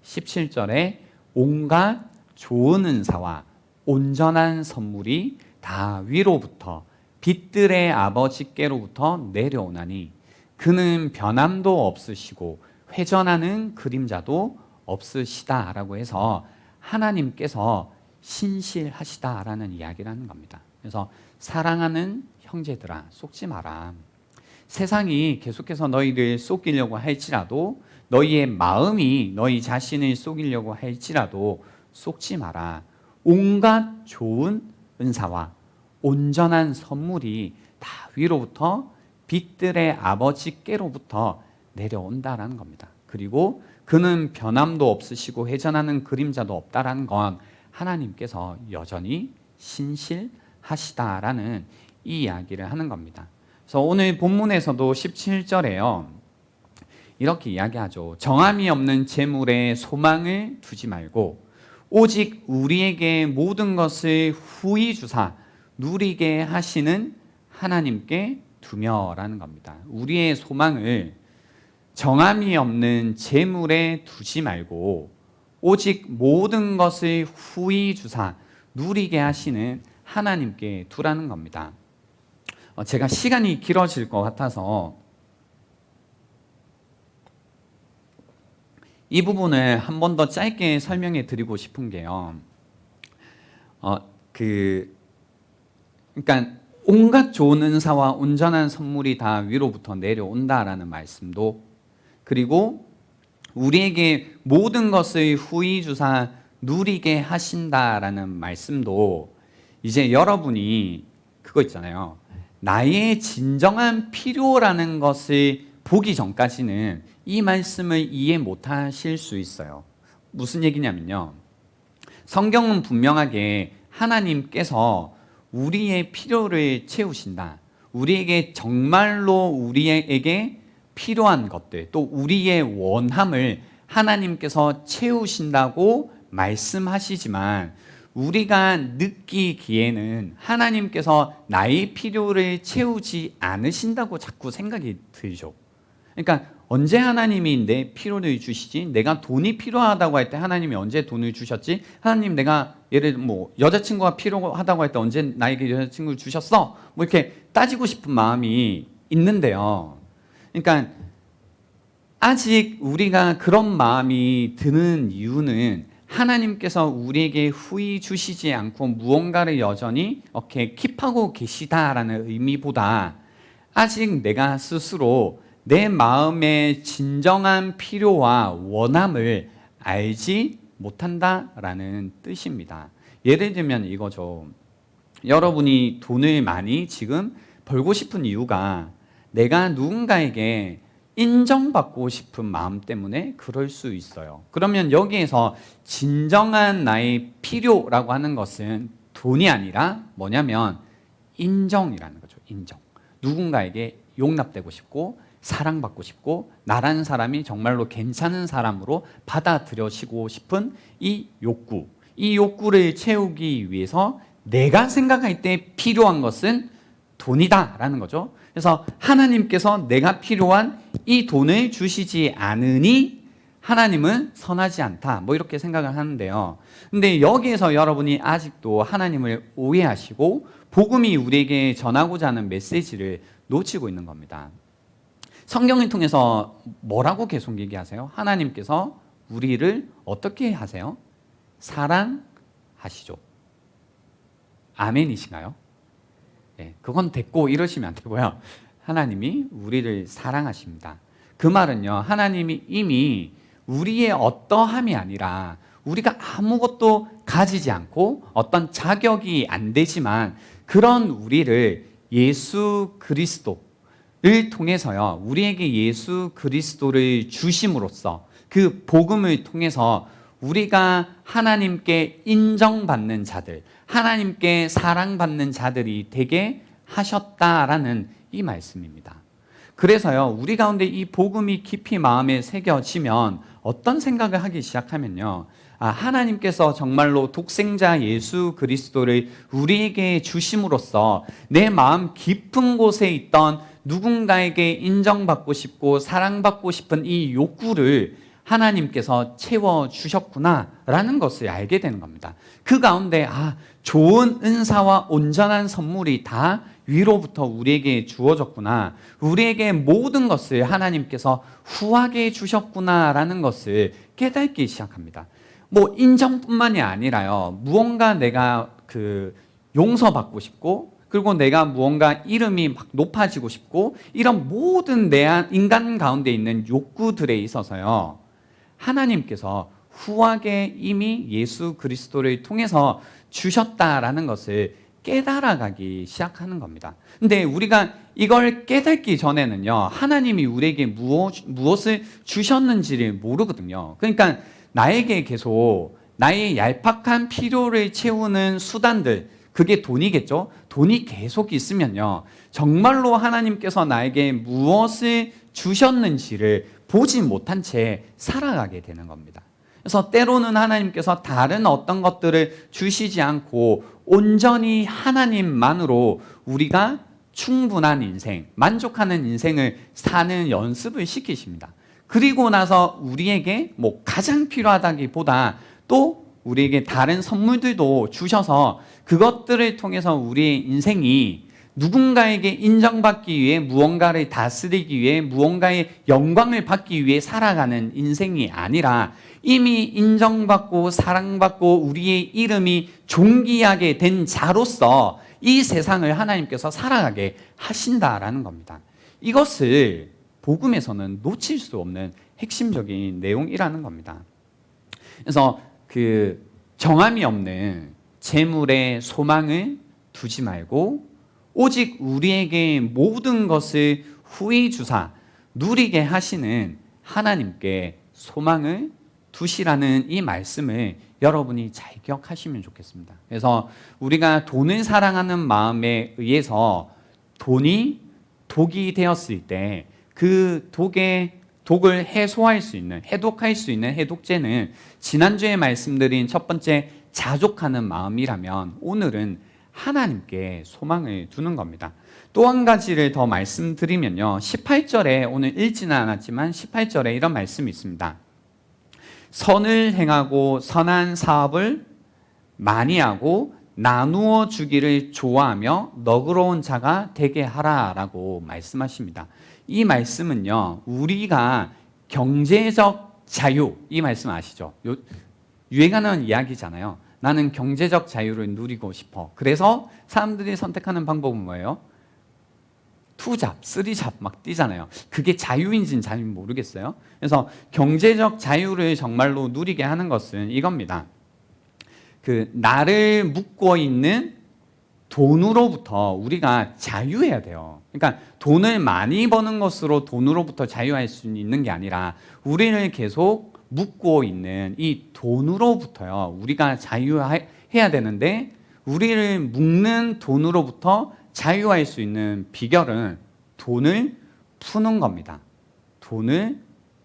17절에 온갖 좋은 은사와 온전한 선물이 다 위로부터 빛들의 아버지께로부터 내려오나니 그는 변함도 없으시고 회전하는 그림자도 없으시다라고 해서 하나님께서 신실하시다라는 이야기를 하는 겁니다. 그래서 사랑하는 형제들아, 속지 마라. 세상이 계속해서 너희를 속이려고 할지라도, 너희의 마음이 너희 자신을 속이려고 할지라도 속지 마라. 온갖 좋은 은사와 온전한 선물이 다 위로부터 빛들의 아버지께로부터 내려온다라는 겁니다. 그리고 그는 변함도 없으시고 회전하는 그림자도 없다라는 건 하나님께서 여전히 신실하시다라는 이 이야기를 하는 겁니다. 그래서 오늘 본문에서도 17절에요 이렇게 이야기하죠. 정함이 없는 재물에 소망을 두지 말고 오직 우리에게 모든 것을 후히 주사 누리게 하시는 하나님께 두며라는 겁니다. 우리의 소망을 정함이 없는 재물에 두지 말고 오직 모든 것을 후히 주사 누리게 하시는 하나님께 두라는 겁니다. 제가 시간이 길어질 것 같아서 이 부분을 한 번 더 짧게 설명해 드리고 싶은 게요. 그러니까 온갖 좋은 은사와 온전한 선물이 다 위로부터 내려온다라는 말씀도, 그리고 우리에게 모든 것을 후히 주사 누리게 하신다라는 말씀도, 이제 여러분이 그거 있잖아요. 나의 진정한 필요라는 것을 보기 전까지는 이 말씀을 이해 못하실 수 있어요. 무슨 얘기냐면요, 성경은 분명하게 하나님께서 우리의 필요를 채우신다, 우리에게 정말로 우리에게 필요한 것들, 또 우리의 원함을 하나님께서 채우신다고 말씀하시지만, 우리가 느끼기에는 하나님께서 나의 필요를 채우지 않으신다고 자꾸 생각이 들죠. 그러니까 언제 하나님이 내 필요를 주시지? 내가 돈이 필요하다고 할 때 하나님이 언제 돈을 주셨지? 하나님, 내가 예를 들어 뭐 여자친구가 필요하다고 할 때 언제 나에게 여자친구를 주셨어? 뭐 이렇게 따지고 싶은 마음이 있는데요. 그러니까 아직 우리가 그런 마음이 드는 이유는 하나님께서 우리에게 후히 주시지 않고 무언가를 여전히 이렇게 킵하고 계시다라는 의미보다 아직 내가 스스로 내 마음의 진정한 필요와 원함을 알지 못한다라는 뜻입니다. 예를 들면 이거죠. 여러분이 돈을 많이 지금 벌고 싶은 이유가 내가 누군가에게 인정받고 싶은 마음 때문에 그럴 수 있어요. 그러면 여기에서 진정한 나의 필요라고 하는 것은 돈이 아니라 뭐냐면 인정이라는 거죠. 인정. 누군가에게 용납되고 싶고 사랑받고 싶고 나라는 사람이 정말로 괜찮은 사람으로 받아들여지고 싶은 이 욕구, 이 욕구를 채우기 위해서 내가 생각할 때 필요한 것은 돈이다라는 거죠. 그래서 하나님께서 내가 필요한 이 돈을 주시지 않으니 하나님은 선하지 않다. 뭐 이렇게 생각을 하는데요. 근데 여기에서 여러분이 아직도 하나님을 오해하시고 복음이 우리에게 전하고자 하는 메시지를 놓치고 있는 겁니다. 성경을 통해서 뭐라고 계속 얘기하세요? 하나님께서 우리를 어떻게 하세요? 사랑하시죠. 아멘이신가요? 네, 그건 됐고 이러시면 안 되고요. 하나님이 우리를 사랑하십니다. 그 말은요, 하나님이 이미 우리의 어떠함이 아니라 우리가 아무것도 가지지 않고 어떤 자격이 안 되지만 그런 우리를 예수 그리스도를 통해서요, 우리에게 예수 그리스도를 주심으로써 그 복음을 통해서 우리가 하나님께 인정받는 자들, 하나님께 사랑받는 자들이 되게 하셨다라는 이 말씀입니다. 그래서요, 우리 가운데 이 복음이 깊이 마음에 새겨지면 어떤 생각을 하기 시작하면요, 하나님께서 정말로 독생자 예수 그리스도를 우리에게 주심으로써 내 마음 깊은 곳에 있던 누군가에게 인정받고 싶고 사랑받고 싶은 이 욕구를 하나님께서 채워주셨구나라는 것을 알게 되는 겁니다. 그 가운데 좋은 은사와 온전한 선물이 다 위로부터 우리에게 주어졌구나, 우리에게 모든 것을 하나님께서 후하게 주셨구나라는 것을 깨닫기 시작합니다. 뭐 인정뿐만이 아니라요, 무언가 내가 용서받고 싶고, 그리고 내가 무언가 이름이 막 높아지고 싶고, 이런 모든 인간 가운데 있는 욕구들에 있어서요, 하나님께서 후하게 이미 예수 그리스도를 통해서 주셨다라는 것을 깨달아가기 시작하는 겁니다. 근데 우리가 이걸 깨닫기 전에는요, 하나님이 우리에게 무엇을 주셨는지를 모르거든요. 그러니까 나에게 계속 나의 얄팍한 필요를 채우는 수단들, 그게 돈이겠죠? 돈이 계속 있으면요, 정말로 하나님께서 나에게 무엇을 주셨는지를 보지 못한 채 살아가게 되는 겁니다. 그래서 때로는 하나님께서 다른 어떤 것들을 주시지 않고 온전히 하나님만으로 우리가 충분한 인생, 만족하는 인생을 사는 연습을 시키십니다. 그리고 나서 우리에게 가장 필요하다기보다 또 우리에게 다른 선물들도 주셔서 그것들을 통해서 우리의 인생이 누군가에게 인정받기 위해, 무언가를 다스리기 위해, 무언가의 영광을 받기 위해 살아가는 인생이 아니라 이미 인정받고 사랑받고 우리의 이름이 존귀하게 된 자로서 이 세상을 하나님께서 살아가게 하신다라는 겁니다. 이것을 복음에서는 놓칠 수 없는 핵심적인 내용이라는 겁니다. 그래서 정함이 없는 재물에 소망을 두지 말고 오직 우리에게 모든 것을 후히 주사 누리게 하시는 하나님께 소망을 두시라는 이 말씀을 여러분이 잘 기억하시면 좋겠습니다. 그래서 우리가 돈을 사랑하는 마음에 의해서 돈이 독이 되었을 때 그 독을 해소할 수 있는, 해독할 수 있는 해독제는 지난주에 말씀드린 첫 번째 자족하는 마음이라면 오늘은 하나님께 소망을 두는 겁니다. 또 한 가지를 더 말씀드리면요, 18절에 오늘 읽지는 않았지만 18절에 이런 말씀이 있습니다. 선을 행하고 선한 사업을 많이 하고 나누어 주기를 좋아하며 너그러운 자가 되게 하라라고 말씀하십니다. 이 말씀은요, 우리가 경제적 자유, 이 말씀 아시죠? 유행하는 이야기잖아요. 나는 경제적 자유를 누리고 싶어. 그래서 사람들이 선택하는 방법은 뭐예요? 2잡, 3잡 막 뛰잖아요. 그게 자유인지는 잘 모르겠어요. 그래서 경제적 자유를 정말로 누리게 하는 것은 이겁니다. 나를 묶고 있는 돈으로부터 우리가 자유해야 돼요. 그러니까 돈을 많이 버는 것으로 돈으로부터 자유할 수 있는 게 아니라 우리를 계속 묶고 있는 이 돈으로부터요, 우리가 자유해야 되는데, 우리를 묶는 돈으로부터 자유할 수 있는 비결은 돈을 푸는 겁니다. 돈을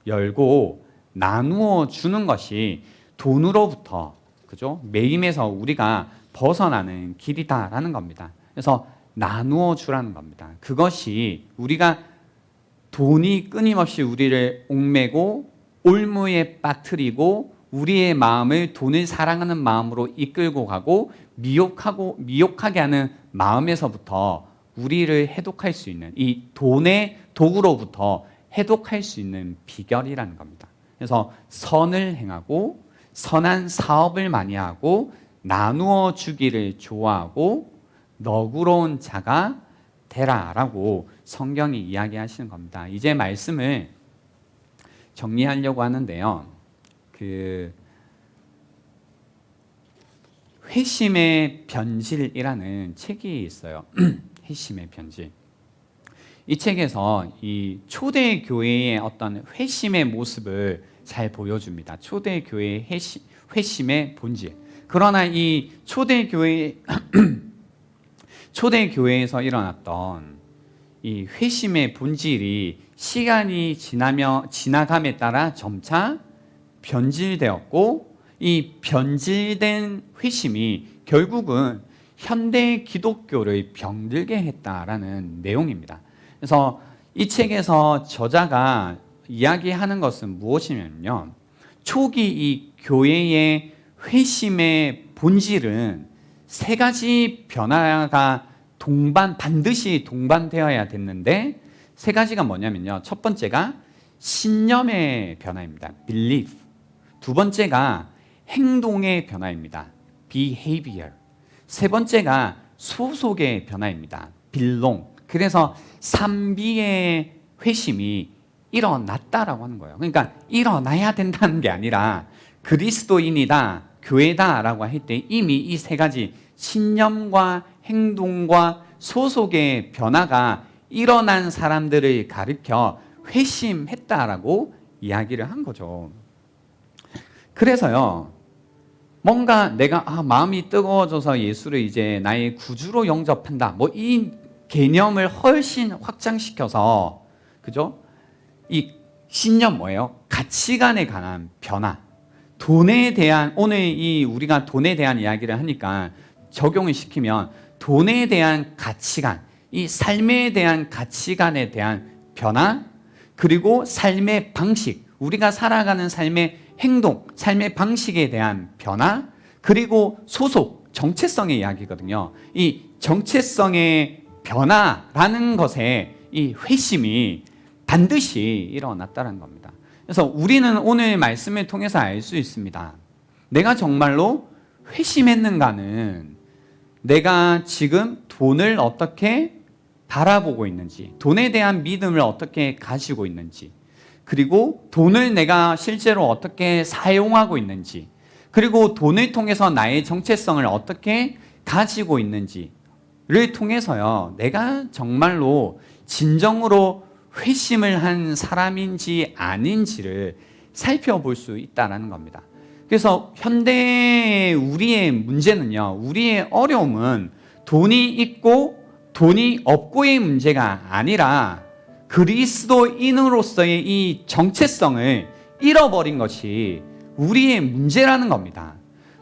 열고 나누어 주는 것이 돈으로부터, 그죠? 매임에서 우리가 벗어나는 길이다라는 겁니다. 그래서 나누어 주라는 겁니다. 그것이 우리가 돈이 끊임없이 우리를 옥매고 올무에 빠뜨리고 우리의 마음을 돈을 사랑하는 마음으로 이끌고 가고 미혹하게 하는 마음에서부터 우리를 해독할 수 있는, 이 돈의 도구로부터 해독할 수 있는 비결이라는 겁니다. 그래서 선을 행하고 선한 사업을 많이 하고 나누어 주기를 좋아하고 너그러운 자가 되라라고 성경이 이야기하시는 겁니다. 이제 말씀을 정리하려고 하는데요. 회심의 변질이라는 책이 있어요. 회심의 변질. 이 책에서 이 초대 교회의 어떤 회심의 모습을 잘 보여줍니다. 초대 교회의 회심의 본질. 그러나 이 초대 교회에서 일어났던 이 회심의 본질이 시간이 지나감에 따라 점차 변질되었고, 이 변질된 회심이 결국은 현대 기독교를 병들게 했다라는 내용입니다. 그래서 이 책에서 저자가 이야기하는 것은 무엇이냐면요, 초기 이 교회의 회심의 본질은 세 가지 변화가 반드시 동반되어야 됐는데, 세 가지가 뭐냐면요, 첫 번째가 신념의 변화입니다. belief. 두 번째가 행동의 변화입니다. behavior. 세 번째가 소속의 변화입니다. belong. 그래서 3B의 회심이 일어났다라고 하는 거예요. 그러니까 일어나야 된다는 게 아니라 그리스도인이다, 교회다라고 할 때 이미 이 세 가지 신념과 행동과 소속의 변화가 일어난 사람들을 가리켜 회심했다라고 이야기를 한 거죠. 그래서요, 뭔가 내가 마음이 뜨거워져서 예수를 이제 나의 구주로 영접한다, 뭐 이 개념을 훨씬 확장시켜서, 그죠? 이 신념 뭐예요? 가치관에 관한 변화. 돈에 대한, 오늘 우리가 돈에 대한 이야기를 하니까 적용을 시키면 돈에 대한 가치관, 이 삶에 대한 가치관에 대한 변화, 그리고 삶의 방식, 우리가 살아가는 삶의 행동, 삶의 방식에 대한 변화, 그리고 소속, 정체성의 이야기거든요. 이 정체성의 변화라는 것에 이 회심이 반드시 일어났다는 겁니다. 그래서 우리는 오늘 말씀을 통해서 알 수 있습니다. 내가 정말로 회심했는가는 내가 지금 돈을 어떻게 바라보고 있는지, 돈에 대한 믿음을 어떻게 가지고 있는지, 그리고 돈을 내가 실제로 어떻게 사용하고 있는지, 그리고 돈을 통해서 나의 정체성을 어떻게 가지고 있는지를 통해서요, 내가 정말로 진정으로 회심을 한 사람인지 아닌지를 살펴볼 수 있다는 겁니다. 그래서 현대의 우리의 문제는요, 우리의 어려움은 돈이 있고 돈이 없고의 문제가 아니라 그리스도인으로서의 이 정체성을 잃어버린 것이 우리의 문제라는 겁니다.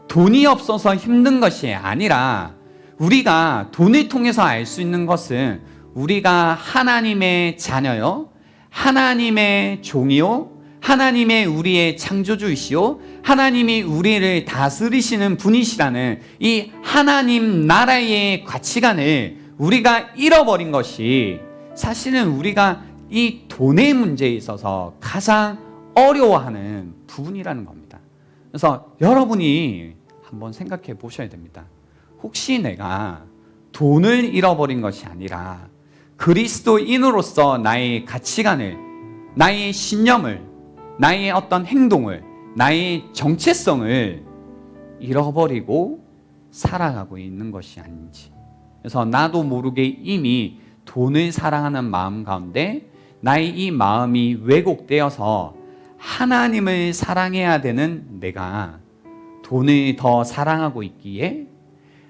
돈이 없어서 힘든 것이 아니라 우리가 돈을 통해서 알 수 있는 것은 우리가 하나님의 자녀요, 하나님의 종이요, 하나님의 우리의 창조주이시요, 하나님이 우리를 다스리시는 분이시라는 이 하나님 나라의 가치관을 우리가 잃어버린 것이 사실은 우리가 이 돈의 문제에 있어서 가장 어려워하는 부분이라는 겁니다. 그래서 여러분이 한번 생각해 보셔야 됩니다. 혹시 내가 돈을 잃어버린 것이 아니라 그리스도인으로서 나의 가치관을, 나의 신념을, 나의 어떤 행동을, 나의 정체성을 잃어버리고 살아가고 있는 것이 아닌지. 그래서 나도 모르게 이미 돈을 사랑하는 마음 가운데 나의 이 마음이 왜곡되어서 하나님을 사랑해야 되는 내가 돈을 더 사랑하고 있기에,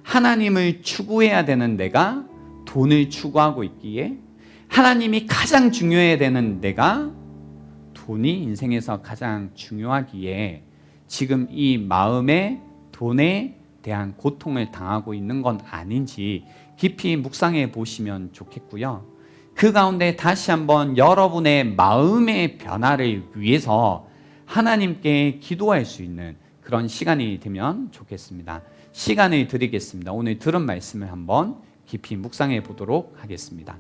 하나님을 추구해야 되는 내가 돈을 추구하고 있기에, 하나님이 가장 중요해야 되는 내가 돈이 인생에서 가장 중요하기에 지금 이 마음에 돈에 대한 고통을 당하고 있는 건 아닌지 깊이 묵상해 보시면 좋겠고요. 그 가운데 다시 한번 여러분의 마음의 변화를 위해서 하나님께 기도할 수 있는 그런 시간이 되면 좋겠습니다. 시간을 드리겠습니다. 오늘 들은 말씀을 한번 깊이 묵상해 보도록 하겠습니다.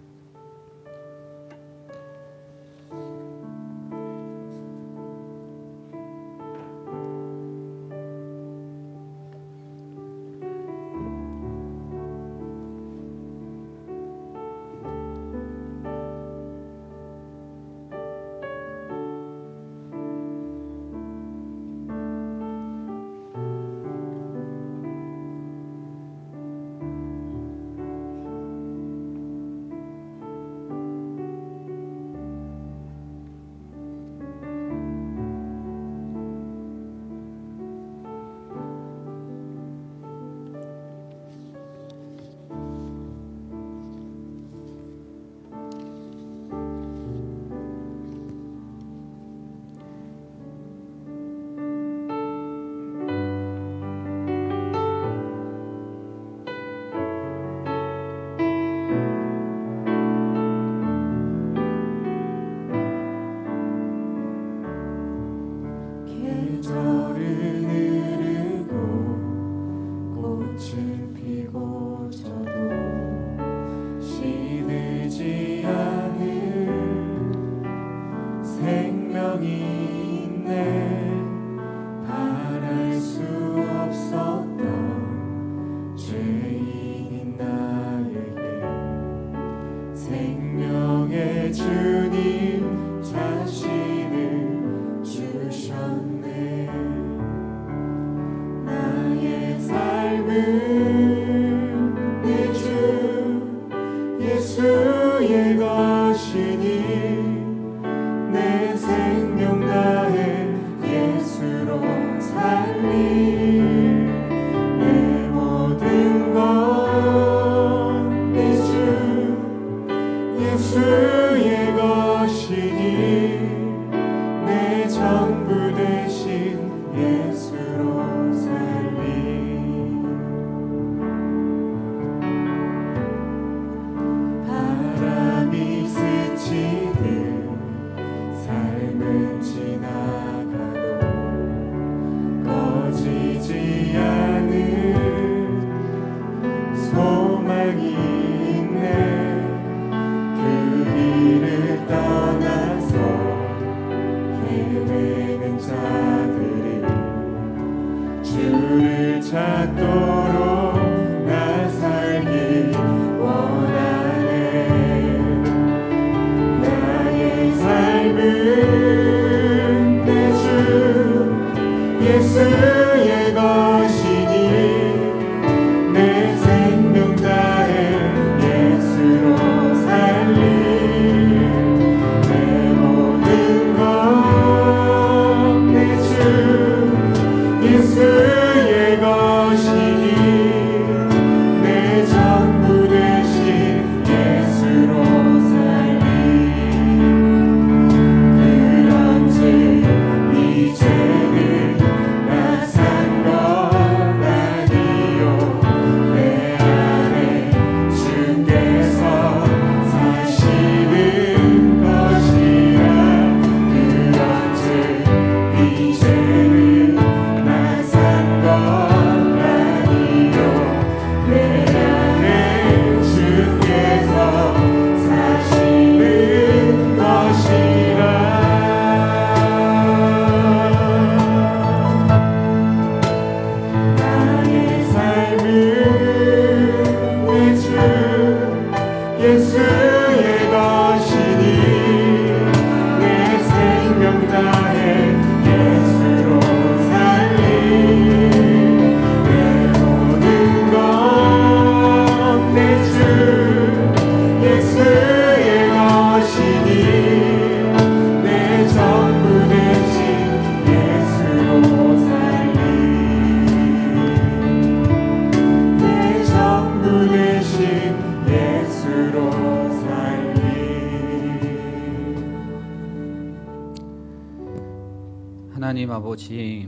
하나님 아버지,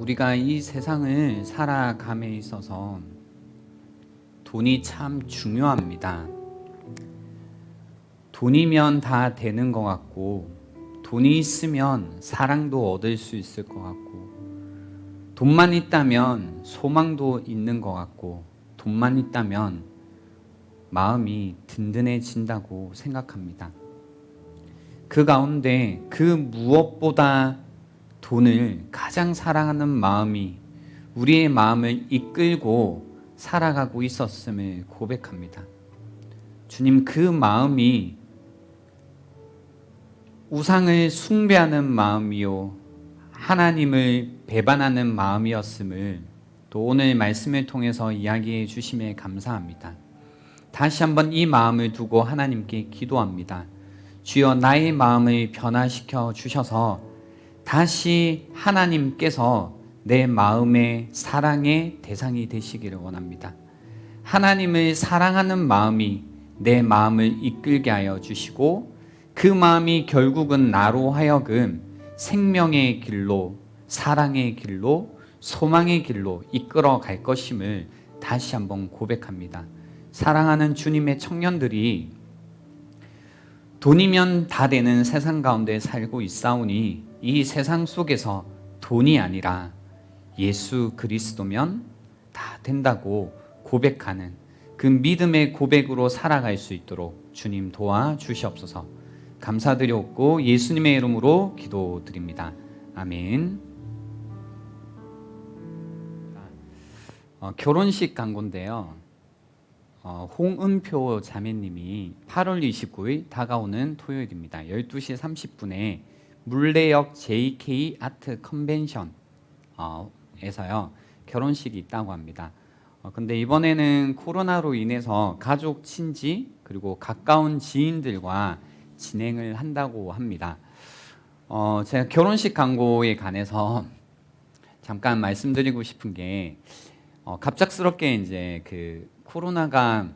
우리가 이 세상을 살아감에 있어서 돈이 참 중요합니다. 돈이면 다 되는 것 같고, 돈이 있으면 사랑도 얻을 수 있을 것 같고, 돈만 있다면 소망도 있는 것 같고, 돈만 있다면 마음이 든든해진다고 생각합니다. 그 가운데 그 무엇보다 돈을 가장 사랑하는 마음이 우리의 마음을 이끌고 살아가고 있었음을 고백합니다. 주님, 그 마음이 우상을 숭배하는 마음이요 하나님을 배반하는 마음이었음을 또 오늘 말씀을 통해서 이야기해 주심에 감사합니다. 다시 한번 이 마음을 두고 하나님께 기도합니다. 주여, 나의 마음을 변화시켜 주셔서 다시 하나님께서 내 마음의 사랑의 대상이 되시기를 원합니다. 하나님을 사랑하는 마음이 내 마음을 이끌게 하여 주시고, 그 마음이 결국은 나로 하여금 생명의 길로, 사랑의 길로, 소망의 길로 이끌어 갈 것임을 다시 한번 고백합니다. 사랑하는 주님의 청년들이 돈이면 다 되는 세상 가운데 살고 있사오니 이 세상 속에서 돈이 아니라 예수 그리스도면 다 된다고 고백하는 그 믿음의 고백으로 살아갈 수 있도록 주님 도와주시옵소서. 감사드렸고 예수님의 이름으로 기도드립니다. 아멘. 결혼식 광고인데요. 홍은표 자매님이 8월 29일 다가오는 토요일입니다. 12시 30분에 물레역 JK 아트 컨벤션 에서요 결혼식이 있다고 합니다. 근데 이번에는 코로나로 인해서 가족, 친지 그리고 가까운 지인들과 진행을 한다고 합니다. 제가 결혼식 광고에 관해서 잠깐 말씀드리고 싶은 게 갑작스럽게 이제 그 코로나가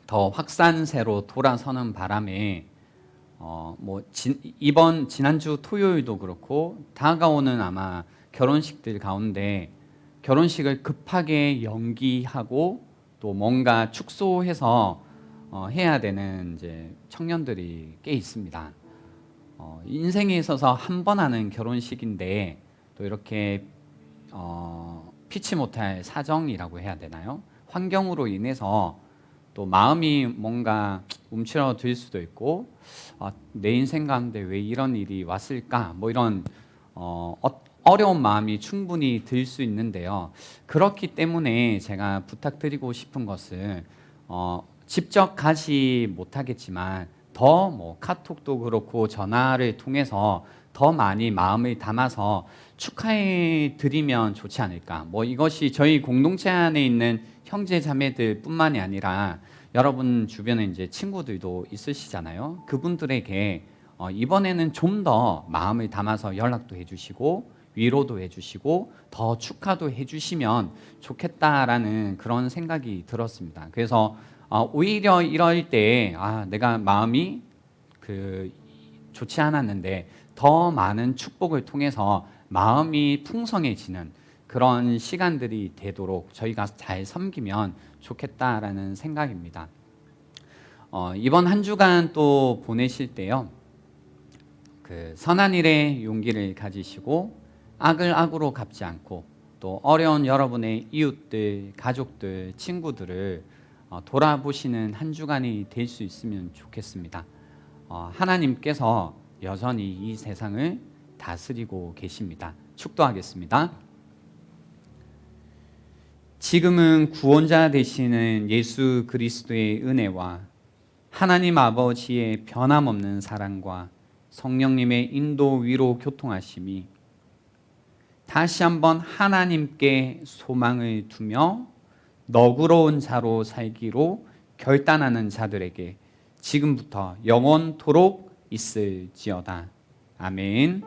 더 확산세로 돌아서는 바람에 지난주 토요일도 그렇고 다가오는 아마 결혼식들 가운데 결혼식을 급하게 연기하고 또 뭔가 축소해서 해야 되는 이제 청년들이 꽤 있습니다. 인생에 있어서 한 번 하는 결혼식인데 또 이렇게 피치 못할 사정이라고 해야 되나요? 환경으로 인해서 또 마음이 뭔가 움츠러들 수도 있고 내 인생 가운데 왜 이런 일이 왔을까? 뭐 이런 어려운 마음이 충분히 들 수 있는데요. 그렇기 때문에 제가 부탁드리고 싶은 것은 직접 가지 못하겠지만 더 카톡도 그렇고 전화를 통해서 더 많이 마음을 담아서 축하해 드리면 좋지 않을까. 이것이 저희 공동체 안에 있는 형제 자매들뿐만이 아니라 여러분 주변에 이제 친구들도 있으시잖아요. 그분들에게 이번에는 좀 더 마음을 담아서 연락도 해주시고 위로도 해주시고 더 축하도 해주시면 좋겠다라는 그런 생각이 들었습니다. 그래서 오히려 이럴 때 내가 마음이 좋지 않았는데 더 많은 축복을 통해서 마음이 풍성해지는 그런 시간들이 되도록 저희가 잘 섬기면 좋겠다라는 생각입니다. 이번 한 주간 또 보내실 때요, 선한 일에 용기를 가지시고 악을 악으로 갚지 않고 또 어려운 여러분의 이웃들, 가족들, 친구들을 돌아보시는 한 주간이 될 수 있으면 좋겠습니다. 하나님께서 여전히 이 세상을 다스리고 계십니다. 축도하겠습니다. 지금은 구원자 되시는 예수 그리스도의 은혜와 하나님 아버지의 변함없는 사랑과 성령님의 인도 위로 교통하심이 다시 한번 하나님께 소망을 두며 너그러운 자로 살기로 결단하는 자들에게 지금부터 영원토록 있을지어다. 아멘.